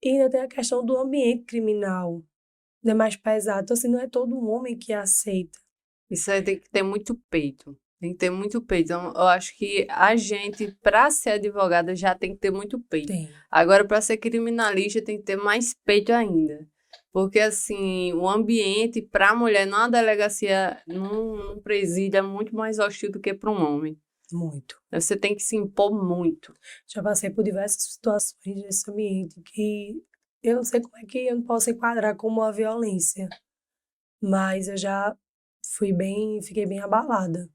[SPEAKER 2] E ainda tem a questão do ambiente criminal, né, mais pesado. Então, assim, não é todo homem que aceita.
[SPEAKER 1] Isso aí tem que ter muito peito. Tem que ter muito peito. Então, eu acho que a gente, para ser advogada, já tem que ter muito peito.
[SPEAKER 2] Tem.
[SPEAKER 1] Agora, para ser criminalista, tem que ter mais peito ainda. Porque, assim, o ambiente para a mulher numa delegacia, num presídio, é muito mais hostil do que para um homem.
[SPEAKER 2] Muito.
[SPEAKER 1] Você tem que se impor muito.
[SPEAKER 2] Já passei por diversas situações nesse ambiente que eu não sei como é que eu não posso enquadrar como uma violência. Mas eu já fiquei bem abalada.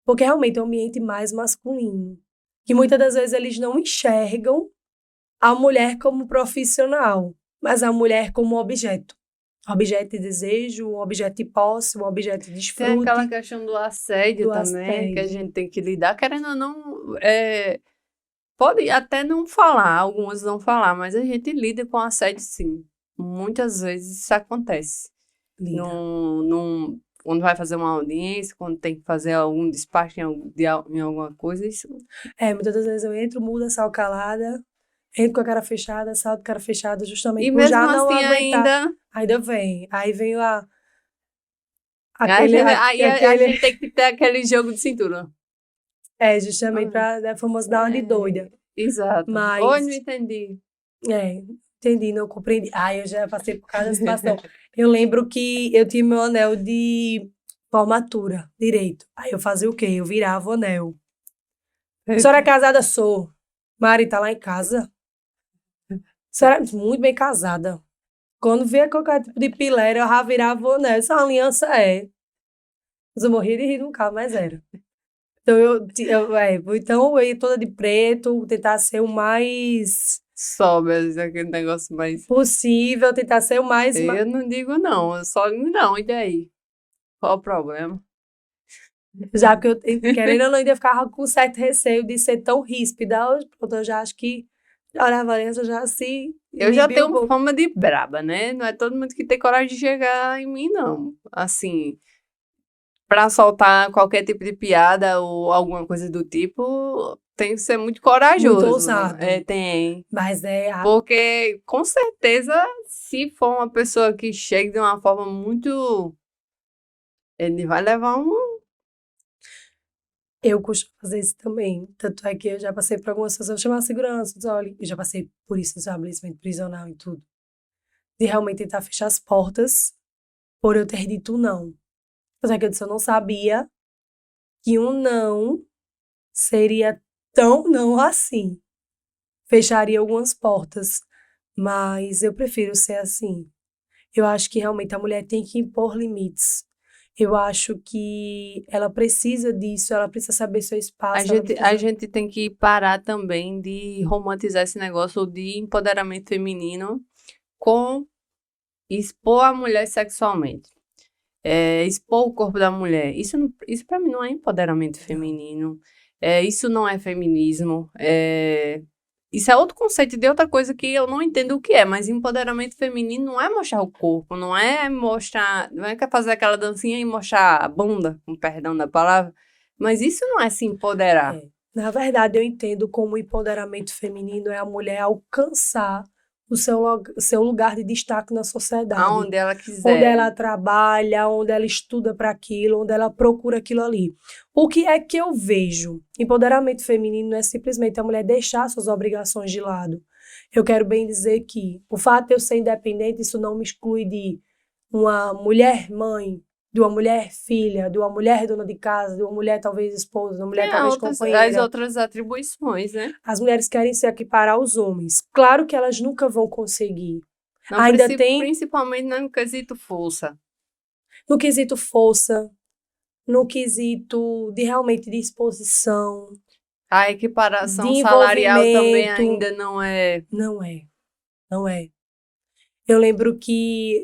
[SPEAKER 2] Porque realmente é um ambiente mais masculino. Que muitas das vezes eles não enxergam a mulher como profissional, mas a mulher como objeto. Objeto de desejo, um objeto de posse, um objeto de
[SPEAKER 1] Tem
[SPEAKER 2] desfrute.
[SPEAKER 1] aquela questão do assédio
[SPEAKER 2] Do
[SPEAKER 1] também, que a
[SPEAKER 2] assédio.
[SPEAKER 1] gente tem que lidar. Querendo ou não, pode até não falar, algumas não falar, mas a gente lida com assédio sim. Muitas vezes isso acontece.
[SPEAKER 2] Lida.
[SPEAKER 1] Quando vai fazer uma audiência, quando tem que fazer algum despacho em alguma coisa, isso.
[SPEAKER 2] Muitas das vezes eu entro, mudo a sal calada, entro com a cara fechada, saio com a cara fechada, justamente
[SPEAKER 1] E
[SPEAKER 2] por já
[SPEAKER 1] mesmo
[SPEAKER 2] não
[SPEAKER 1] assim
[SPEAKER 2] aguentar.
[SPEAKER 1] ainda.
[SPEAKER 2] vem. Aí vem
[SPEAKER 1] A
[SPEAKER 2] aquele.
[SPEAKER 1] gente tem que ter aquele jogo de cintura.
[SPEAKER 2] Justamente para é famoso dar uma de doida.
[SPEAKER 1] Exato.
[SPEAKER 2] Mas.
[SPEAKER 1] Hoje não entendi.
[SPEAKER 2] Entendi, não compreendi. Eu já passei por cada situação. Eu lembro que eu tinha meu anel de formatura, direito. Aí eu fazia o quê? Eu virava o anel. A senhora é casada? Sou. Mari tá lá em casa. A senhora é muito bem casada. Quando via qualquer tipo de pileira, eu já virava, né? Essa aliança é. Mas eu morria de rir no carro, mas era. Então então eu ia toda de preto, tentar ser o mais
[SPEAKER 1] Sobe assim, aquele negócio mais.
[SPEAKER 2] possível, tentar ser o mais.
[SPEAKER 1] Eu não digo não, eu só digo não, e daí? Qual o problema?
[SPEAKER 2] Já que eu, querendo ou não, ainda ficava com certo receio de ser tão ríspida. Hoje, pronto, eu já acho que a Valença já se
[SPEAKER 1] Eu já
[SPEAKER 2] inibiu um
[SPEAKER 1] tenho
[SPEAKER 2] pouco.
[SPEAKER 1] fama de braba, né? Não é todo mundo que tem coragem de chegar em mim, não. Assim, pra soltar qualquer tipo de piada ou alguma coisa do tipo, tem que ser muito corajoso.
[SPEAKER 2] Muito ousado.
[SPEAKER 1] Tem.
[SPEAKER 2] Mas
[SPEAKER 1] Porque, com certeza, se for uma pessoa que chega de uma forma muito. Ele vai levar um.
[SPEAKER 2] eu costumo fazer isso também. Tanto é que eu já passei por algumas situações, chamar a segurança, dizer, olha, eu já passei por isso no estabelecimento prisional e tudo. De realmente tentar fechar as portas por eu ter dito não. Mas é que eu disse, eu não sabia que um não seria tão não assim. Fecharia algumas portas, mas eu prefiro ser assim. Eu acho que realmente a mulher tem que impor limites. Eu acho que ela precisa disso, ela precisa saber seu
[SPEAKER 1] A
[SPEAKER 2] espaço, ela
[SPEAKER 1] gente, a
[SPEAKER 2] precisa...
[SPEAKER 1] gente tem que parar também de romantizar esse negócio de empoderamento feminino com expor a mulher sexualmente. Expor o corpo da mulher. Isso para mim não é empoderamento feminino. Isso não é feminismo. Isso é outro conceito de outra coisa que eu não entendo o que é, mas empoderamento feminino não é mostrar o corpo, não é mostrar, não é que fazer aquela dancinha e mostrar a bunda, com perdão da palavra, mas isso não é se empoderar.
[SPEAKER 2] É. Na verdade, eu entendo como o empoderamento feminino é a mulher alcançar o seu lugar de destaque na sociedade.
[SPEAKER 1] Aonde ela quiser.
[SPEAKER 2] Onde ela trabalha, onde ela estuda para aquilo, onde ela procura aquilo ali. O que é que eu vejo? Empoderamento feminino não é simplesmente a mulher deixar suas obrigações de lado. Eu quero bem dizer que o fato de eu ser independente, isso não me exclui de uma mulher mãe, de uma mulher filha, de uma mulher dona de casa, de uma mulher talvez esposa, de uma mulher
[SPEAKER 1] Tem
[SPEAKER 2] talvez
[SPEAKER 1] as
[SPEAKER 2] companheira.
[SPEAKER 1] outras atribuições, né?
[SPEAKER 2] As mulheres querem se equiparar aos homens. Claro que elas nunca vão conseguir.
[SPEAKER 1] Não,
[SPEAKER 2] Ainda tem
[SPEAKER 1] principalmente no quesito força.
[SPEAKER 2] no quesito força, no quesito de realmente de exposição,
[SPEAKER 1] A
[SPEAKER 2] de
[SPEAKER 1] equiparação salarial também
[SPEAKER 2] envolvimento.
[SPEAKER 1] ainda não é.
[SPEAKER 2] Não é, não é. Eu lembro que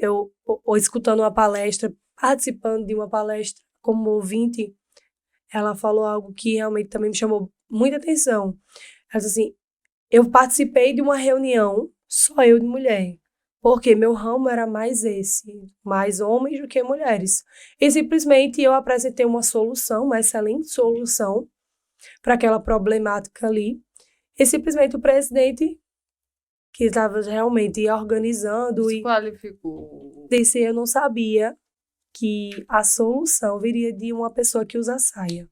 [SPEAKER 2] escutando uma palestra, participando de uma palestra como ouvinte, ela falou algo que realmente também me chamou muita atenção. Ela disse assim, eu participei de uma reunião, só eu de mulher, porque meu ramo era mais esse, mais homens do que mulheres. E simplesmente eu apresentei uma solução, uma excelente solução para aquela problemática ali. E simplesmente o presidente, que estava realmente organizando, e
[SPEAKER 1] Desqualificou.
[SPEAKER 2] disse, eu não sabia que a solução viria de uma pessoa que usa saia.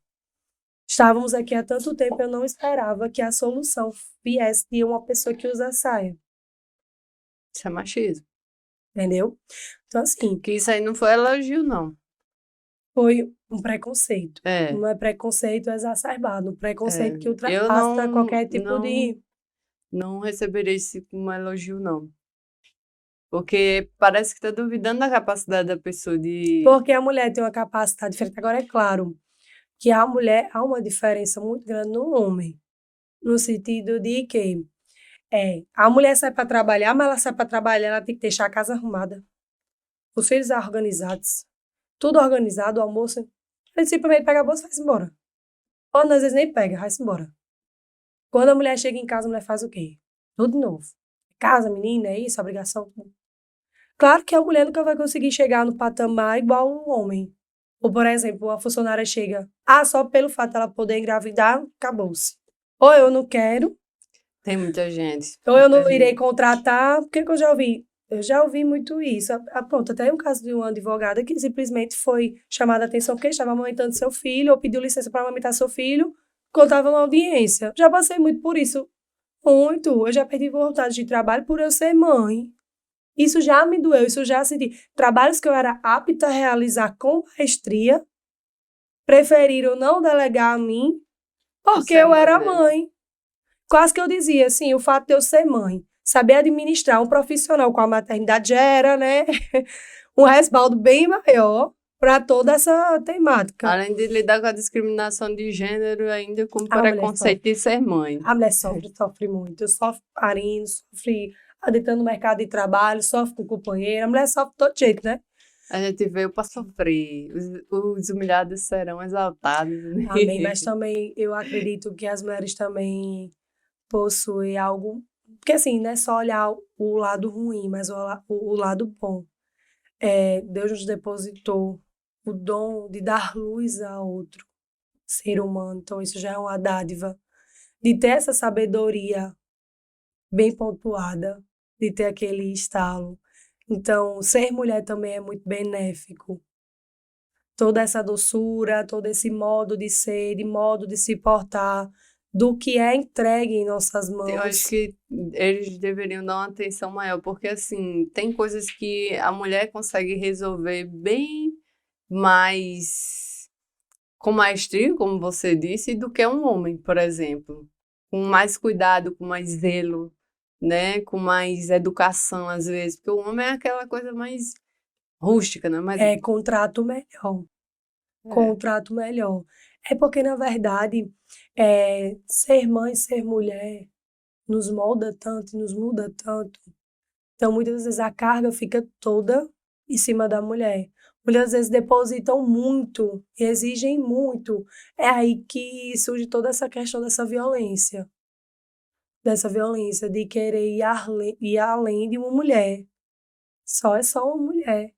[SPEAKER 2] Estávamos aqui há tanto tempo, eu não esperava que a solução viesse de uma pessoa que usa saia.
[SPEAKER 1] Isso é machismo.
[SPEAKER 2] Entendeu? Então, assim,
[SPEAKER 1] Que isso aí não foi elogio, não.
[SPEAKER 2] foi um preconceito.
[SPEAKER 1] É.
[SPEAKER 2] Não é preconceito exacerbado, um preconceito que
[SPEAKER 1] Eu
[SPEAKER 2] ultrapassa qualquer tipo de...
[SPEAKER 1] não receberia isso como elogio, não. Porque parece que tá duvidando da capacidade da pessoa de.
[SPEAKER 2] Porque a mulher tem uma capacidade diferente. Agora, é claro que a mulher há uma diferença muito grande no homem. No sentido de que a mulher sai para trabalhar, mas ela sai para trabalhar, ela tem que deixar a casa arrumada. Os filhos organizados. Tudo organizado, o almoço. Ele simplesmente pega a bolsa e vai-se embora. Ou às vezes nem pega, vai-se embora. Quando a mulher chega em casa, a mulher faz o quê? Tudo de novo. Casa, menina, é isso, obrigação. Claro que a mulher nunca vai conseguir chegar no patamar igual um homem. Ou, por exemplo, uma funcionária chega, só pelo fato dela poder engravidar, acabou-se. Ou eu não quero,
[SPEAKER 1] Tem muita gente.
[SPEAKER 2] ou eu não irei contratar, porque que eu já ouvi? Eu já ouvi muito isso. Pronto, até um caso de uma advogada que simplesmente foi chamada a atenção porque estava amamentando seu filho, ou pediu licença para amamentar seu filho, quando estava na audiência. Já passei muito por isso. Muito. Eu já perdi vontade de trabalho por eu ser mãe. Isso já me doeu, isso já senti. Trabalhos que eu era apta a realizar com maestria, preferiram não delegar a mim Porque
[SPEAKER 1] ser
[SPEAKER 2] eu
[SPEAKER 1] mãe,
[SPEAKER 2] era
[SPEAKER 1] né?
[SPEAKER 2] mãe. Quase que eu dizia assim, o fato de eu ser mãe, saber administrar um profissional com a maternidade já era, né, um respaldo bem maior para toda essa temática.
[SPEAKER 1] Além de lidar com a discriminação de gênero, ainda com o
[SPEAKER 2] A mulher
[SPEAKER 1] preconceito
[SPEAKER 2] sofre.
[SPEAKER 1] de ser mãe.
[SPEAKER 2] A mulher sofre muito. Sofre parindo, sofre adentrando no mercado de trabalho, sofre com o companheiro. A mulher sofre de todo jeito, né?
[SPEAKER 1] A gente veio para sofrer. Os humilhados serão exaltados, né?
[SPEAKER 2] Amém. Mas também eu acredito que as mulheres também possuem algo. Porque assim, não é só olhar o lado ruim, mas o lado bom. Deus nos depositou o dom de dar luz a outro ser humano. Então, isso já é uma dádiva. De ter essa sabedoria bem pontuada, de ter aquele estalo. Então, ser mulher também é muito benéfico. Toda essa doçura, todo esse modo de ser, de modo de se portar, do que é entregue em nossas
[SPEAKER 1] Eu acho
[SPEAKER 2] mãos.
[SPEAKER 1] que eles deveriam dar uma atenção maior, porque assim, tem coisas que a mulher consegue resolver bem mais com maestria, como você disse, do que um homem, por exemplo. Com mais cuidado, com mais zelo, né? Com mais educação, às vezes. Porque o homem é aquela coisa mais rústica, né? Mas
[SPEAKER 2] É contrato melhor.
[SPEAKER 1] é,
[SPEAKER 2] Contrato melhor. É porque, na verdade, ser mãe, ser mulher, nos molda tanto, nos muda tanto. Então, muitas vezes a carga fica toda em cima da mulher. Muitas vezes depositam muito, exigem muito. É aí que surge toda essa questão dessa violência de querer ir além de uma mulher. É só uma mulher.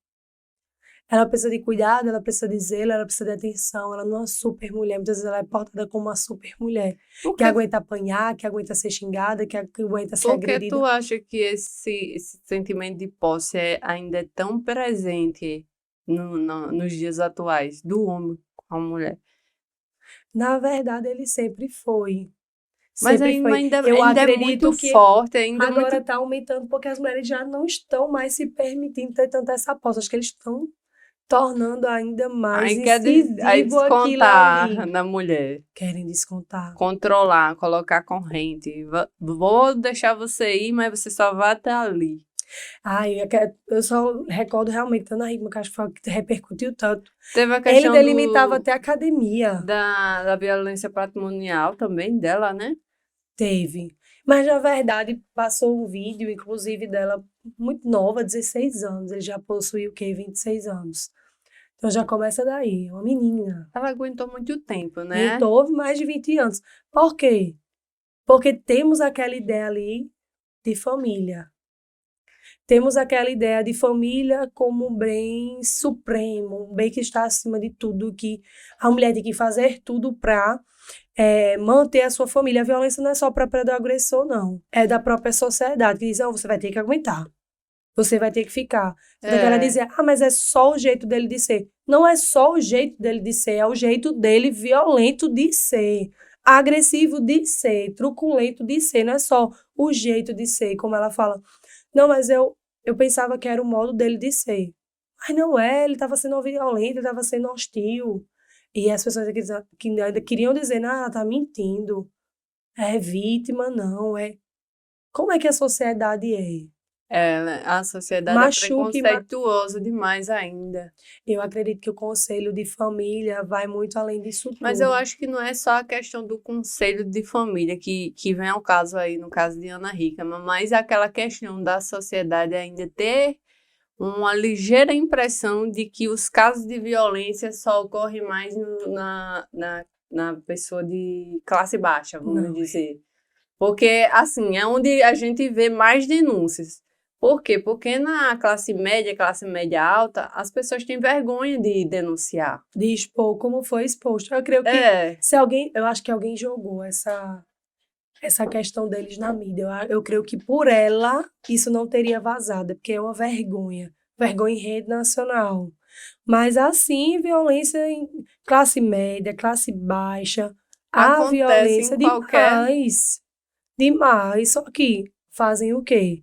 [SPEAKER 2] Ela precisa de cuidado, ela precisa de zelo, ela precisa de atenção. Ela não é uma super mulher. Muitas vezes ela é portada como uma super mulher. Que
[SPEAKER 1] porque
[SPEAKER 2] aguenta apanhar, que aguenta ser xingada, que aguenta ser
[SPEAKER 1] Por que tu
[SPEAKER 2] agredida.
[SPEAKER 1] acha que esse sentimento de posse ainda é tão presente nos dias atuais, do homem com a mulher?
[SPEAKER 2] Na verdade, ele sempre foi.
[SPEAKER 1] Mas
[SPEAKER 2] Sempre
[SPEAKER 1] ainda,
[SPEAKER 2] foi.
[SPEAKER 1] ainda,
[SPEAKER 2] Eu
[SPEAKER 1] ainda é muito
[SPEAKER 2] acredito que
[SPEAKER 1] forte, ainda é
[SPEAKER 2] agora
[SPEAKER 1] muito.
[SPEAKER 2] está aumentando porque as mulheres já não estão mais se permitindo ter tanta essa posse. Acho que eles estão tornando ainda mais
[SPEAKER 1] Aí
[SPEAKER 2] incisivo aquilo
[SPEAKER 1] descontar
[SPEAKER 2] ali.
[SPEAKER 1] na mulher,
[SPEAKER 2] Querem descontar.
[SPEAKER 1] controlar, colocar corrente. Vou deixar você ir, mas você só vai até ali.
[SPEAKER 2] Ai, eu só recordo realmente Ana Hickman, que acho que foi o que repercutiu tanto.
[SPEAKER 1] Teve a
[SPEAKER 2] Ele
[SPEAKER 1] questão
[SPEAKER 2] delimitava até a academia.
[SPEAKER 1] da violência patrimonial também dela, né?
[SPEAKER 2] Teve. Mas, na verdade, passou um vídeo, inclusive, dela muito nova, 16 anos. Ele já possui o quê? 26 anos. Então já começa daí, uma menina.
[SPEAKER 1] Ela aguentou muito tempo, né?
[SPEAKER 2] Então, houve mais de 20 anos. Por quê? Porque temos aquela ideia ali de família. Temos aquela ideia de família como um bem supremo, um bem que está acima de tudo, que a mulher tem que fazer tudo para manter a sua família. A violência não é só para o agressor, não. É da própria sociedade, que diz, não, você vai ter que aguentar. Você vai ter que ficar. Então, ela
[SPEAKER 1] É.
[SPEAKER 2] dizer, mas é só o jeito dele de ser. Não é só o jeito dele de ser, é o jeito dele violento de ser, agressivo de ser, truculento de ser. Não é só o jeito de ser, como ela fala. Não, mas eu pensava que era o modo dele de ser. Mas não é, ele estava sendo violento, ele estava sendo hostil. E as pessoas que ainda queriam dizer, não, ela está mentindo. É vítima, não, é. Como é que a sociedade é?
[SPEAKER 1] É, a sociedade é
[SPEAKER 2] Machuque,
[SPEAKER 1] preconceituosa demais ainda.
[SPEAKER 2] eu acredito que o conselho de família vai muito além disso
[SPEAKER 1] Mas eu
[SPEAKER 2] tudo.
[SPEAKER 1] acho que não é só a questão do conselho de família que vem ao caso aí, no caso de Ana Hickman, mas aquela questão da sociedade ainda ter uma ligeira impressão de que os casos de violência só ocorrem mais na pessoa de classe baixa, vamos
[SPEAKER 2] Não é.
[SPEAKER 1] dizer. Porque, assim, é onde a gente vê mais denúncias. Por quê? Porque na classe média alta, as pessoas têm vergonha de denunciar.
[SPEAKER 2] De expor como foi exposto. Eu creio que
[SPEAKER 1] É,
[SPEAKER 2] se alguém, eu acho que alguém jogou essa questão deles na mídia. Eu creio que por ela isso não teria vazado, porque é uma vergonha. Vergonha em rede nacional. Mas assim, violência em classe média, classe baixa, há
[SPEAKER 1] acontece em
[SPEAKER 2] violência
[SPEAKER 1] qualquer.
[SPEAKER 2] demais. Demais. Só que fazem o quê?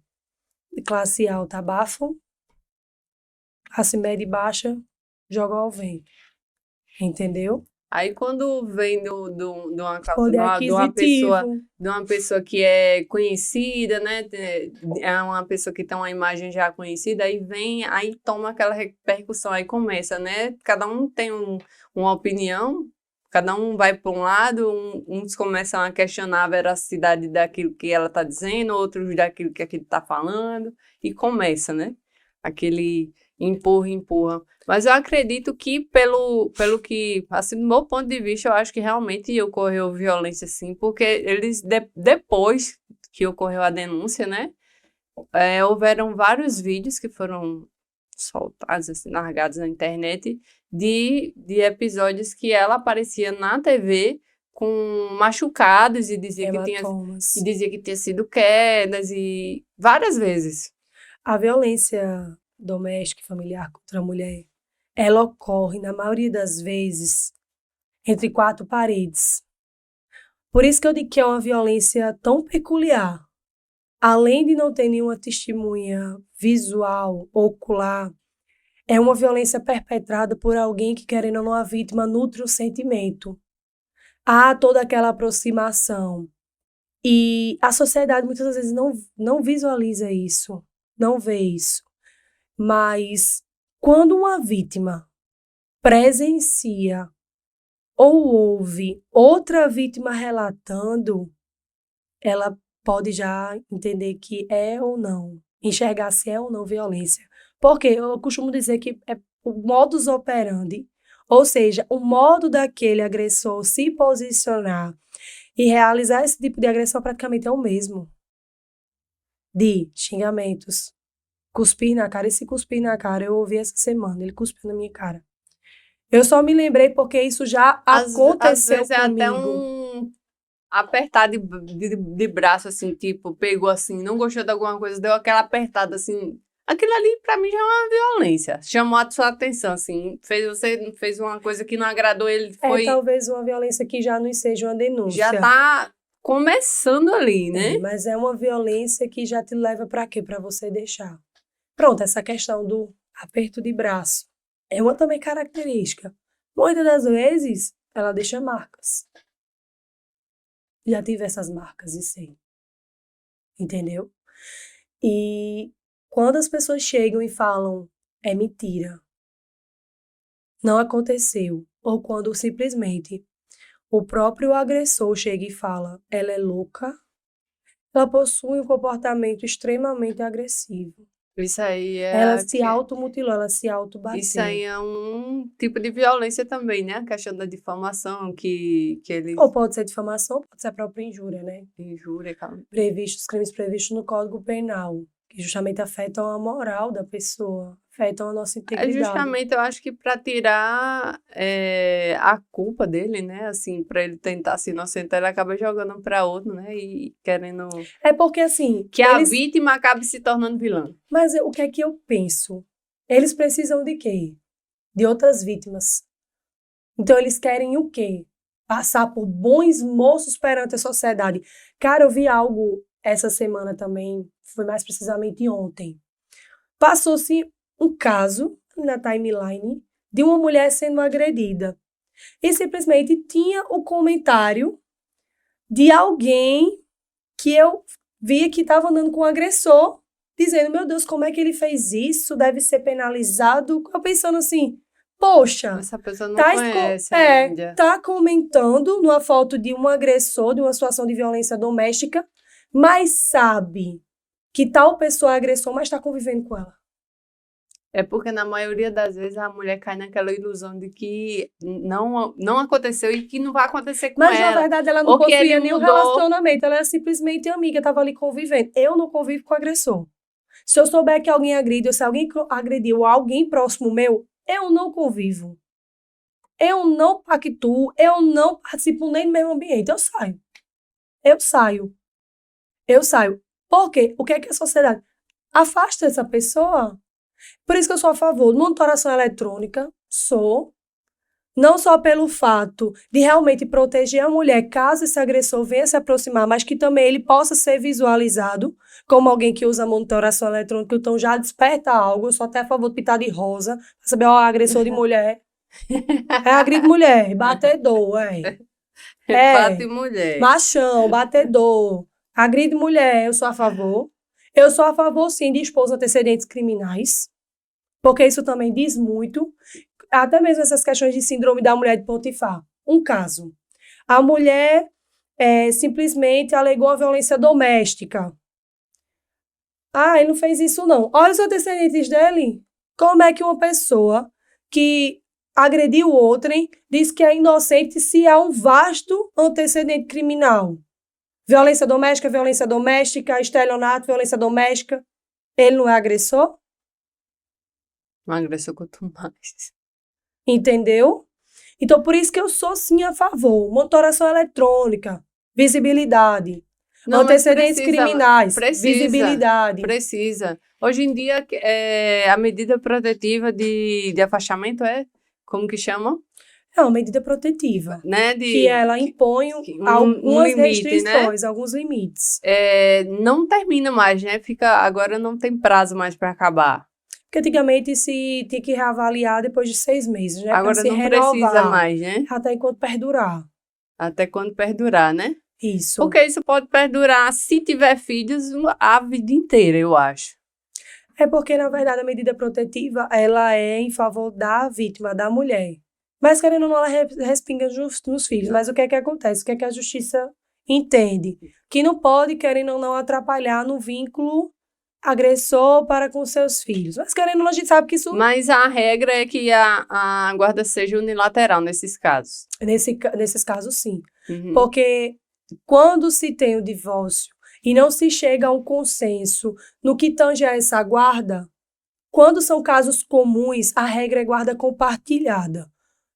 [SPEAKER 2] Classe alta abafam, classe média e baixa jogam ao vento. Entendeu?
[SPEAKER 1] Aí quando vem de uma causa,
[SPEAKER 2] Poder aquisitivo.
[SPEAKER 1] de uma pessoa que é conhecida, né? É uma pessoa que tem uma imagem já conhecida, aí vem, aí toma aquela repercussão, aí começa, né? Cada um tem uma opinião, cada um vai para um lado, uns começam a questionar a veracidade daquilo que ela está dizendo, outros daquilo que aquele está falando, e começa, né? Aquele empurra. Mas eu acredito que, pelo que, assim, do meu ponto de vista, eu acho que realmente ocorreu violência, sim, porque eles, depois que ocorreu a denúncia, né, houveram vários vídeos que foram soltados, assim, largados na internet, de episódios que ela aparecia na TV com machucados e
[SPEAKER 2] Hematomas.
[SPEAKER 1] dizia que tinha sido quedas e várias vezes.
[SPEAKER 2] A violência doméstica e familiar contra a mulher, ela ocorre, na maioria das vezes, entre quatro paredes. Por isso que eu digo que é uma violência tão peculiar. Além de não ter nenhuma testemunha visual, ocular, é uma violência perpetrada por alguém que, querendo ou não, a vítima nutre um sentimento. Há toda aquela aproximação. E a sociedade muitas vezes não visualiza isso, não vê isso. Mas quando uma vítima presencia ou ouve outra vítima relatando, ela pode já entender que é ou não, enxergar se é ou não violência. Porque eu costumo dizer que é o modus operandi, ou seja, o modo daquele agressor se posicionar e realizar esse tipo de agressão praticamente é o mesmo. De xingamentos, cuspir na cara. Esse cuspir na cara eu ouvi essa semana, ele cuspiu na minha cara. Eu só me lembrei porque isso já aconteceu
[SPEAKER 1] às vezes
[SPEAKER 2] comigo.
[SPEAKER 1] É até um apertar de braço, assim, tipo, pegou assim, não gostou de alguma coisa, deu aquela apertada, assim. Aquilo ali, pra mim, já é uma violência. Chamou a sua atenção, assim. Você fez uma coisa que não agradou ele, foi...
[SPEAKER 2] talvez uma violência que já não seja uma denúncia.
[SPEAKER 1] Já tá começando ali, né?
[SPEAKER 2] Mas é uma violência que já te leva pra quê? Pra você deixar. Pronto, essa questão do aperto de braço é uma também característica. Muitas das vezes, ela deixa marcas. Já tive essas marcas e sei. Entendeu? E quando as pessoas chegam e falam, é mentira, não aconteceu, ou quando simplesmente o próprio agressor chega e fala, ela é louca, ela possui um comportamento extremamente agressivo.
[SPEAKER 1] Isso aí
[SPEAKER 2] Ela se automutilou, ela se autobateu.
[SPEAKER 1] Isso aí é um tipo de violência também, né? A questão da difamação, que eles...
[SPEAKER 2] Ou pode ser difamação, pode ser a própria injúria, né?
[SPEAKER 1] Injúria, calma.
[SPEAKER 2] Os crimes previstos no Código Penal, que justamente afetam a moral da pessoa, afetam a nossa integridade.
[SPEAKER 1] Justamente, eu acho que para tirar a culpa dele, né? Assim, para ele tentar se inocentar, ele acaba jogando para outro, né? E querendo...
[SPEAKER 2] É porque, assim...
[SPEAKER 1] Que a vítima acabe se tornando vilã.
[SPEAKER 2] Mas o que é que eu penso? Eles precisam de quê? De outras vítimas. Então, eles querem o quê? Passar por bons moços perante a sociedade. Cara, eu vi algo essa semana também, foi mais precisamente ontem. Passou-se um caso na timeline de uma mulher sendo agredida. E simplesmente tinha o comentário de alguém que eu via que estava andando com o agressor, dizendo, meu Deus, como é que ele fez isso? Deve ser penalizado. Eu pensando assim, poxa,
[SPEAKER 1] essa pessoa não conhece ainda.
[SPEAKER 2] Tá comentando numa foto de um agressor, de uma situação de violência doméstica, mas sabe que tal pessoa é agressor, mas está convivendo com ela.
[SPEAKER 1] É porque, na maioria das vezes, a mulher cai naquela ilusão de que não aconteceu e que não vai acontecer com ela.
[SPEAKER 2] Mas, na verdade, ela não possuía nenhum relacionamento. Ela era simplesmente amiga, estava ali convivendo. Eu não convivo com o agressor. Se eu souber que alguém agride, ou se alguém agrediu alguém próximo meu, eu não convivo. Eu não pactuo, eu não participo nem do mesmo ambiente. Eu saio. Por quê? O que é que a sociedade... Afasta essa pessoa... Por isso que eu sou a favor de monitoração eletrônica, não só pelo fato de realmente proteger a mulher caso esse agressor venha se aproximar, mas que também ele possa ser visualizado como alguém que usa monitoração eletrônica, então já desperta algo. Eu sou até a favor de pintar de rosa, para saber, agressor de mulher, É agride mulher, batedor,
[SPEAKER 1] Bate mulher.
[SPEAKER 2] Machão, batedor, agride mulher, eu sou a favor. Eu sou a favor, sim, de expor os antecedentes criminais, porque isso também diz muito. Até mesmo essas questões de síndrome da mulher de Potifar. Um caso. A mulher simplesmente alegou a violência doméstica. Ah, ele não fez isso, não. Olha os antecedentes dele. Como é que uma pessoa que agrediu outrem diz que é inocente se há um vasto antecedente criminal? Violência doméstica, estelionato, violência doméstica. Ele não é agressor?
[SPEAKER 1] Uma agressão quanto mais.
[SPEAKER 2] Entendeu? Então, por isso que eu sou, sim, a favor. Monitoração eletrônica, visibilidade.
[SPEAKER 1] Não, mas
[SPEAKER 2] Antecedentes criminais, visibilidade.
[SPEAKER 1] Precisa. Hoje em dia, a medida protetiva de afastamento como que chama?
[SPEAKER 2] É uma medida protetiva,
[SPEAKER 1] Né?
[SPEAKER 2] que ela impõe algumas
[SPEAKER 1] limite,
[SPEAKER 2] restrições,
[SPEAKER 1] né?
[SPEAKER 2] alguns limites.
[SPEAKER 1] Não termina mais, né? Agora não tem prazo mais para acabar.
[SPEAKER 2] Porque antigamente se tinha que reavaliar depois de 6 meses, né?
[SPEAKER 1] Agora
[SPEAKER 2] pra se
[SPEAKER 1] não
[SPEAKER 2] renovar,
[SPEAKER 1] precisa mais, né?
[SPEAKER 2] até enquanto perdurar.
[SPEAKER 1] Até quando perdurar, né?
[SPEAKER 2] Isso.
[SPEAKER 1] Porque isso pode perdurar, se tiver filhos, a vida inteira, eu acho.
[SPEAKER 2] É porque, na verdade, a medida protetiva, ela é em favor da vítima, da mulher. Mas, querendo ou não, ela respinga nos filhos. Mas o que é que acontece? O que é que a justiça entende? Que não pode, querendo ou não, atrapalhar no vínculo agressor para com seus filhos. Mas, querendo ou não, a gente sabe que isso...
[SPEAKER 1] Mas a regra é que a guarda seja unilateral nesses casos.
[SPEAKER 2] Nesses casos, sim.
[SPEAKER 1] Uhum.
[SPEAKER 2] Porque quando se tem o divórcio e não se chega a um consenso no que tange a essa guarda, quando são casos comuns, a regra é guarda compartilhada.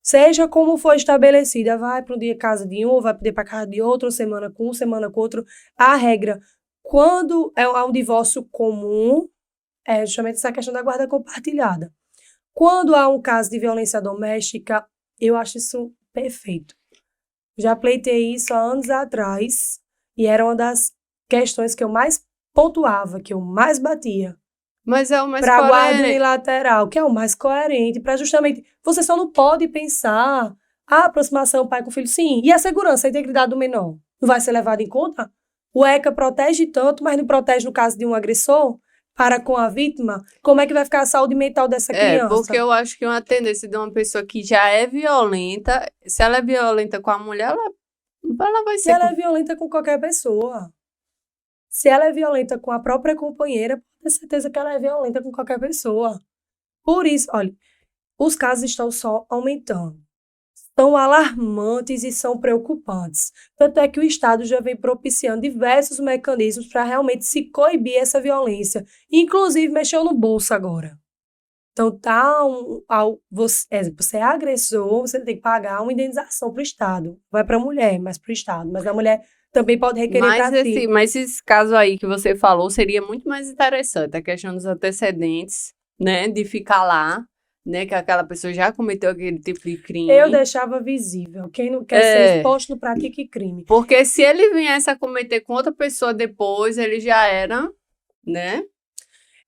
[SPEAKER 2] Seja como for estabelecida, vai para um dia casa de um, vai para casa de outro, semana com um, semana com outro. A regra, quando há um divórcio comum, é justamente essa questão da guarda compartilhada. Quando há um caso de violência doméstica, eu acho isso perfeito. Já pleitei isso há anos atrás e era uma das questões que eu mais pontuava, que eu mais batia.
[SPEAKER 1] Mas é o mais
[SPEAKER 2] Para a guarda
[SPEAKER 1] coerente.
[SPEAKER 2] unilateral, que é o mais coerente, para justamente... Você só não pode pensar a aproximação pai com filho. Sim, e a segurança, a integridade do menor? Não vai ser levado em conta? O ECA protege tanto, mas não protege no caso de um agressor para com a vítima? Como é que vai ficar a saúde mental dessa criança?
[SPEAKER 1] Porque eu acho que uma tendência de uma pessoa que já é violenta, se ela é violenta com a mulher, ela vai ser...
[SPEAKER 2] Se ela é violenta com qualquer pessoa. Se ela é violenta com a própria companheira, pode ter certeza que ela é violenta com qualquer pessoa. Por isso, olha, os casos estão só aumentando. São alarmantes e são preocupantes. Tanto é que o Estado já vem propiciando diversos mecanismos para realmente se coibir essa violência. Inclusive, mexeu no bolso agora. Então, você é agressor, você tem que pagar uma indenização para o Estado. Vai para a mulher, mas para o Estado. Mas a mulher também pode requerer para si.
[SPEAKER 1] Mas esse caso aí que você falou seria muito mais interessante. A questão dos antecedentes, né? De ficar lá, né? Que aquela pessoa já cometeu aquele tipo de crime.
[SPEAKER 2] Eu deixava visível. Quem não quer ser exposto não pratique crime.
[SPEAKER 1] Porque se ele viesse a cometer com outra pessoa depois, ele já era, né?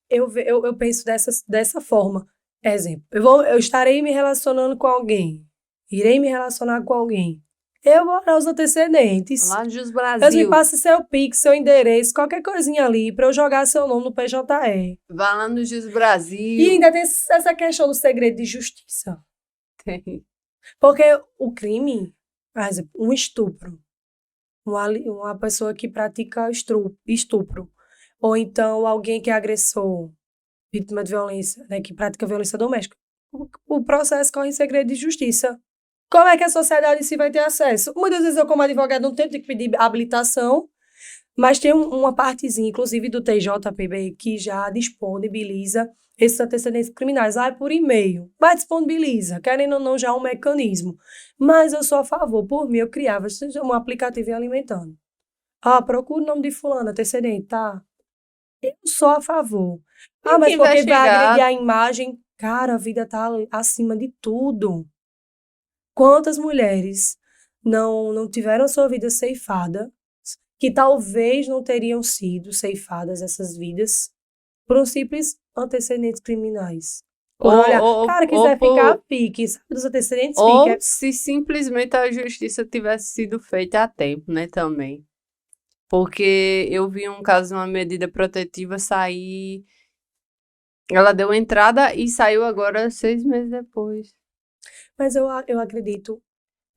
[SPEAKER 2] Eu penso dessa forma. Exemplo, eu estarei me relacionando com alguém. Irei me relacionar com alguém. Eu vou olhar os antecedentes.
[SPEAKER 1] Lá no Jus
[SPEAKER 2] Mas me
[SPEAKER 1] Brasil.
[SPEAKER 2] passe seu Pix, seu endereço, qualquer coisinha ali, para eu jogar seu nome no PJE.
[SPEAKER 1] Vá lá no Jus Brasil.
[SPEAKER 2] E ainda tem essa questão do segredo de justiça.
[SPEAKER 1] Tem.
[SPEAKER 2] Porque o crime, por exemplo, um estupro. Uma pessoa que pratica estupro. Ou então alguém que é agressor, vítima de violência, né, que pratica violência doméstica. O processo corre em segredo de justiça. Como é que a sociedade em si vai ter acesso? Muitas vezes eu, como advogado, não tenho que pedir habilitação, mas tem uma partezinha, inclusive do TJPB, que já disponibiliza esses antecedentes criminais. Por e-mail. Mas disponibiliza, querendo ou não, já é um mecanismo. Mas eu sou a favor. Por mim, eu criava um aplicativo e alimentando. Procura o nome de fulano, antecedente, tá? Eu sou a favor. Mas porque vai agredir a imagem? Cara, a vida tá acima de tudo. Quantas mulheres não tiveram sua vida ceifada, que talvez não teriam sido ceifadas essas vidas por um simples antecedentes criminais? Por
[SPEAKER 1] Ou,
[SPEAKER 2] olhar.
[SPEAKER 1] ou,
[SPEAKER 2] Cara,
[SPEAKER 1] ou,
[SPEAKER 2] quiser ficar, fique. Sabe, dos antecedentes,
[SPEAKER 1] ou
[SPEAKER 2] fica.
[SPEAKER 1] se simplesmente a justiça tivesse sido feita a tempo, né, também. Porque eu vi um caso de uma medida protetiva sair. Ela deu entrada e saiu agora 6 meses depois.
[SPEAKER 2] Mas eu acredito,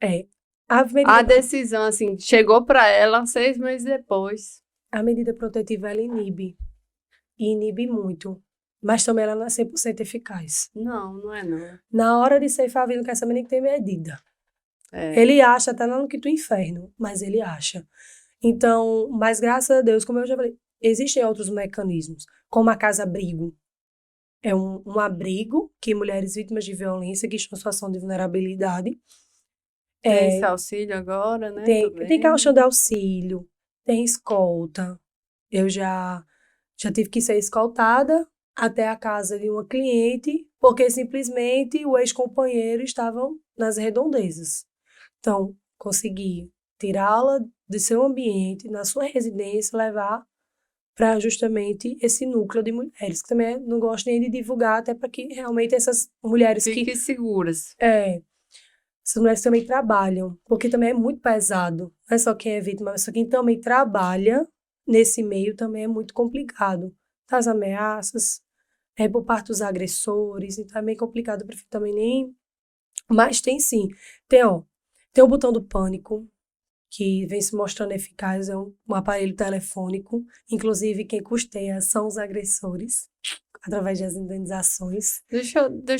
[SPEAKER 2] é, a
[SPEAKER 1] A
[SPEAKER 2] medida,
[SPEAKER 1] decisão, assim, chegou para ela 6 meses depois.
[SPEAKER 2] a medida protetiva, ela inibe. E inibe muito. Mas também ela não é 100% eficaz.
[SPEAKER 1] Não, não é não.
[SPEAKER 2] Na hora de ceifar a vida, não quer saber nem que tem medida.
[SPEAKER 1] É.
[SPEAKER 2] Ele acha até lá no quinto inferno, mas ele acha. Então, mas graças a Deus, como eu já falei, existem outros mecanismos, como a casa-abrigo. É um abrigo que mulheres vítimas de violência que estão em situação de vulnerabilidade
[SPEAKER 1] Tem esse auxílio agora, né,
[SPEAKER 2] tem
[SPEAKER 1] também.
[SPEAKER 2] calção de auxílio, tem escolta. Eu já tive que ser escoltada até a casa de uma cliente, porque simplesmente o ex-companheiro estava nas redondezas. Então, consegui tirá-la de seu ambiente, na sua residência, levar para justamente esse núcleo de mulheres, que também não gosto nem de divulgar, até para que realmente essas mulheres
[SPEAKER 1] Fiquem seguras.
[SPEAKER 2] essas mulheres também trabalham, porque também é muito pesado. Não é só quem é vítima, mas só quem também trabalha nesse meio também é muito complicado. As ameaças, por parte dos agressores, então é meio complicado, eu prefiro também nem. Mas tem sim. Tem o botão do pânico, que vem se mostrando eficaz, é um aparelho telefônico. Inclusive, quem custeia são os agressores, através das indenizações.
[SPEAKER 1] Deixa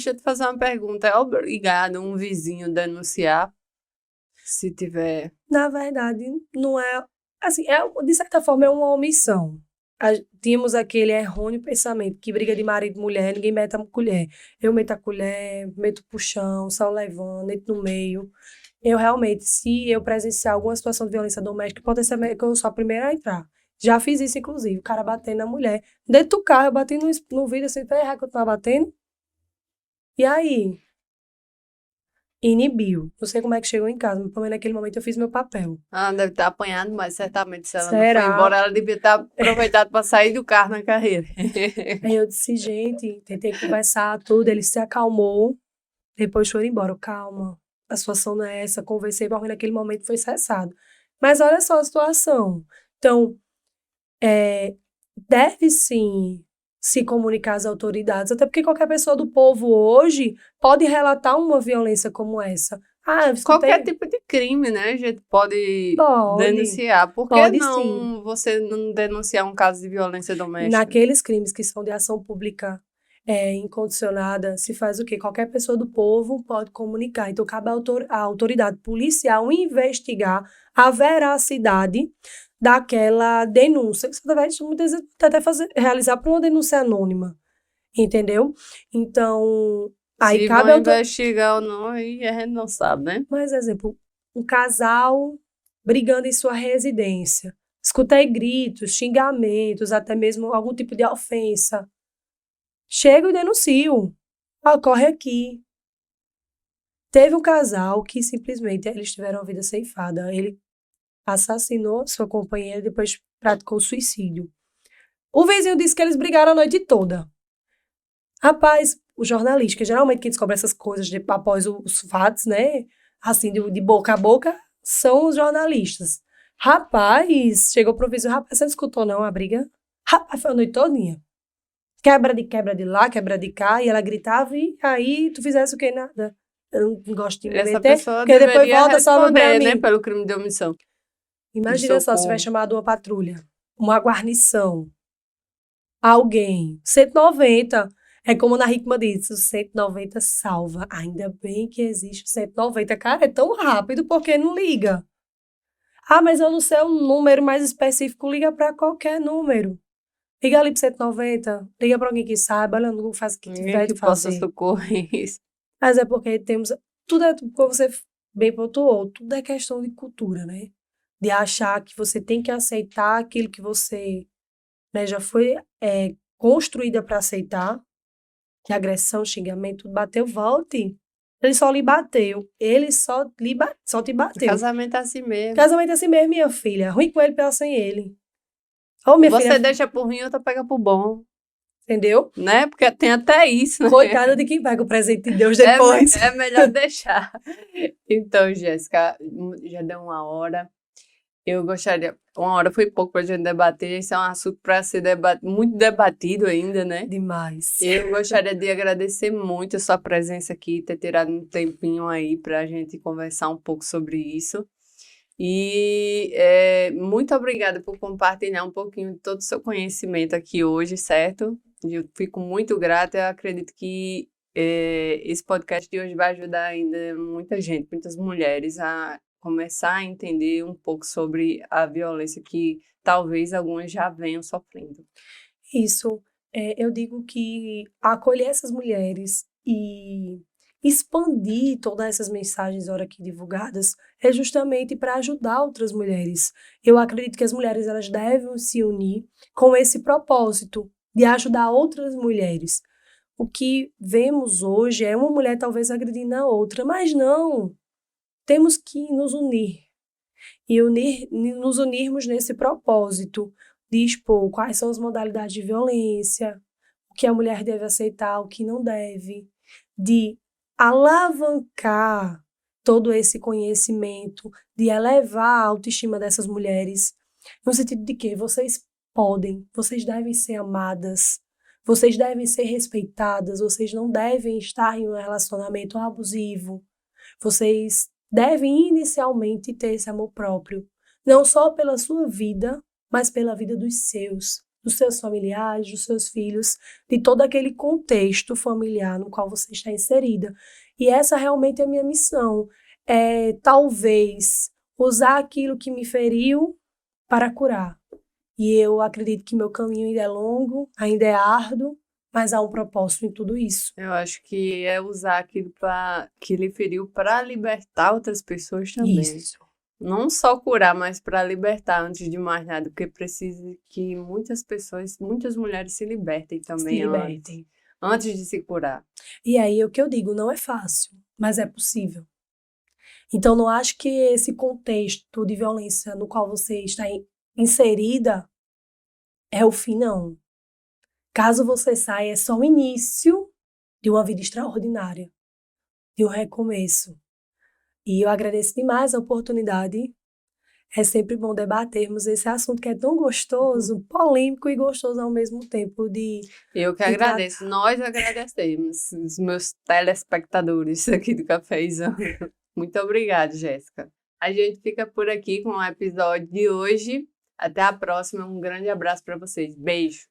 [SPEAKER 1] eu te fazer uma pergunta. É obrigado um vizinho denunciar se tiver.
[SPEAKER 2] Na verdade, não é. Assim, de certa forma, é uma omissão. Tínhamos aquele errôneo pensamento que briga de marido e mulher, ninguém mete a colher. Eu meto a colher, meto o puxão, saio levando, entro no meio. Eu realmente, se eu presenciar alguma situação de violência doméstica, pode ser que eu sou a primeira a entrar. Já fiz isso, inclusive, o cara batendo na mulher. Dentro do carro, eu bati no vidro assim, pra errar que eu tava batendo. E aí? Inibiu. Não sei como é que chegou em casa, mas pelo menos naquele momento eu fiz meu papel.
[SPEAKER 1] Ela deve estar apanhando, mas certamente se ela não foi
[SPEAKER 2] Será?
[SPEAKER 1] embora, ela devia estar aproveitado para sair do carro na carreira.
[SPEAKER 2] Aí eu disse, gente, tentei conversar tudo, ele se acalmou, depois foi embora. Calma, a situação não é essa, conversei, mas naquele momento foi cessado. Mas olha só a situação. Então, deve sim se comunicar às autoridades, até porque qualquer pessoa do povo hoje pode relatar uma violência como essa. Ah, eu escutei.
[SPEAKER 1] Qualquer tipo de crime, né? A gente pode
[SPEAKER 2] Pode,
[SPEAKER 1] denunciar. Por que
[SPEAKER 2] pode
[SPEAKER 1] não
[SPEAKER 2] sim.
[SPEAKER 1] você não denunciar um caso de violência doméstica?
[SPEAKER 2] Naqueles crimes que são de ação pública incondicionada, se faz o quê? Qualquer pessoa do povo pode comunicar. Então, cabe à autoridade policial investigar a veracidade daquela denúncia. Você vai muitas vezes até realizar para uma denúncia anônima, entendeu? Então, aí
[SPEAKER 1] Se
[SPEAKER 2] cabe
[SPEAKER 1] vão
[SPEAKER 2] à autoridade.
[SPEAKER 1] investigar ou não, aí a gente não sabe, né?
[SPEAKER 2] Mas, exemplo, um casal brigando em sua residência. Escutei gritos, xingamentos, até mesmo algum tipo de ofensa. Chego e denuncio. Ocorre aqui. Teve um casal que simplesmente eles tiveram a vida ceifada. Ele assassinou sua companheira e depois praticou suicídio. O vizinho disse que eles brigaram a noite toda. Rapaz, o jornalista, que geralmente quem descobre essas coisas após os fatos, né? Assim, de boca a boca, são os jornalistas. Rapaz, chegou pro vizinho, rapaz, você não escutou não a briga? Rapaz, foi a noite todinha. Quebra de lá, quebra de cá, e ela gritava, e aí tu fizesse o quê? Nada. Eu não gosto de me
[SPEAKER 1] Essa
[SPEAKER 2] meter,
[SPEAKER 1] pessoa
[SPEAKER 2] porque depois
[SPEAKER 1] deveria
[SPEAKER 2] volta salva pra
[SPEAKER 1] responder, né,
[SPEAKER 2] mim.
[SPEAKER 1] pelo crime de omissão.
[SPEAKER 2] Imagina só se tiver chamado uma patrulha, uma guarnição, alguém, 190. É como na Hickman diz, o 190 salva. Ainda bem que existe o 190. Cara, é tão rápido, porque não liga? Ah, mas eu não sei um número mais específico, liga para qualquer número. Liga ali pro 190, liga para alguém que saiba, olha, não faz o que
[SPEAKER 1] Ninguém
[SPEAKER 2] tiver
[SPEAKER 1] que
[SPEAKER 2] de
[SPEAKER 1] possa
[SPEAKER 2] fazer.
[SPEAKER 1] socorrer isso.
[SPEAKER 2] Mas é porque temos. Tudo é, como você bem pontuou, tudo é questão de cultura, né? De achar que você tem que aceitar aquilo que você, né, já foi construída para aceitar, que agressão, xingamento, tudo bateu, volte. Ele só lhe bateu. Ele só te bateu.
[SPEAKER 1] Casamento é assim mesmo.
[SPEAKER 2] Casamento é assim mesmo, minha filha. Ruim com ele, pior sem ele. Ô, minha
[SPEAKER 1] Você
[SPEAKER 2] filha.
[SPEAKER 1] deixa por ruim, outra pega por bom.
[SPEAKER 2] entendeu?
[SPEAKER 1] Né? Porque tem até isso, né?
[SPEAKER 2] Coitada de quem pega o presente de Deus depois.
[SPEAKER 1] É melhor deixar. Então, Jéssica, já deu 1 hora. Eu gostaria... 1 hora foi pouco para a gente debater. Esse é um assunto para ser muito debatido ainda, né?
[SPEAKER 2] Demais.
[SPEAKER 1] Eu gostaria de agradecer muito a sua presença aqui, ter tirado um tempinho aí para a gente conversar um pouco sobre isso. E muito obrigada por compartilhar um pouquinho de todo o seu conhecimento aqui hoje, certo? Eu fico muito grata. Eu acredito que esse podcast de hoje vai ajudar ainda muita gente, muitas mulheres a começar a entender um pouco sobre a violência que talvez algumas já venham sofrendo.
[SPEAKER 2] Isso. Eu digo que acolher essas mulheres e expandir todas essas mensagens ora aqui divulgadas é justamente para ajudar outras mulheres. Eu acredito que as mulheres elas devem se unir com esse propósito de ajudar outras mulheres. O que vemos hoje é uma mulher talvez agredindo a outra, mas não. Temos que nos unir e nos unirmos nesse propósito de expor quais são as modalidades de violência, o que a mulher deve aceitar, o que não deve, de alavancar todo esse conhecimento, de elevar a autoestima dessas mulheres, no sentido de que vocês podem, vocês devem ser amadas, vocês devem ser respeitadas, vocês não devem estar em um relacionamento abusivo, vocês devem inicialmente ter esse amor próprio, não só pela sua vida, mas pela vida dos seus familiares, dos seus filhos, de todo aquele contexto familiar no qual você está inserida. E essa realmente é a minha missão, é talvez usar aquilo que me feriu para curar. E eu acredito que meu caminho ainda é longo, ainda é árduo, mas há um propósito em tudo isso.
[SPEAKER 1] Eu acho que é usar aquilo que lhe feriu para libertar outras pessoas também.
[SPEAKER 2] Isso.
[SPEAKER 1] Não só curar, mas para libertar antes de mais nada, porque precisa que muitas pessoas, muitas mulheres se libertem também
[SPEAKER 2] Se libertem.
[SPEAKER 1] antes de se curar.
[SPEAKER 2] E aí, o que eu digo, não é fácil, mas é possível. Então, não acho que esse contexto de violência no qual você está inserida é o fim, não. Caso você saia, é só o início de uma vida extraordinária, de um recomeço. E eu agradeço demais a oportunidade. É sempre bom debatermos esse assunto que é tão gostoso, polêmico e gostoso ao mesmo tempo
[SPEAKER 1] Eu que agradeço. Nós agradecemos os meus telespectadores aqui do Cafézão. Muito obrigada, Jéssica. A gente fica por aqui com o episódio de hoje. Até a próxima. Um grande abraço para vocês. Beijo.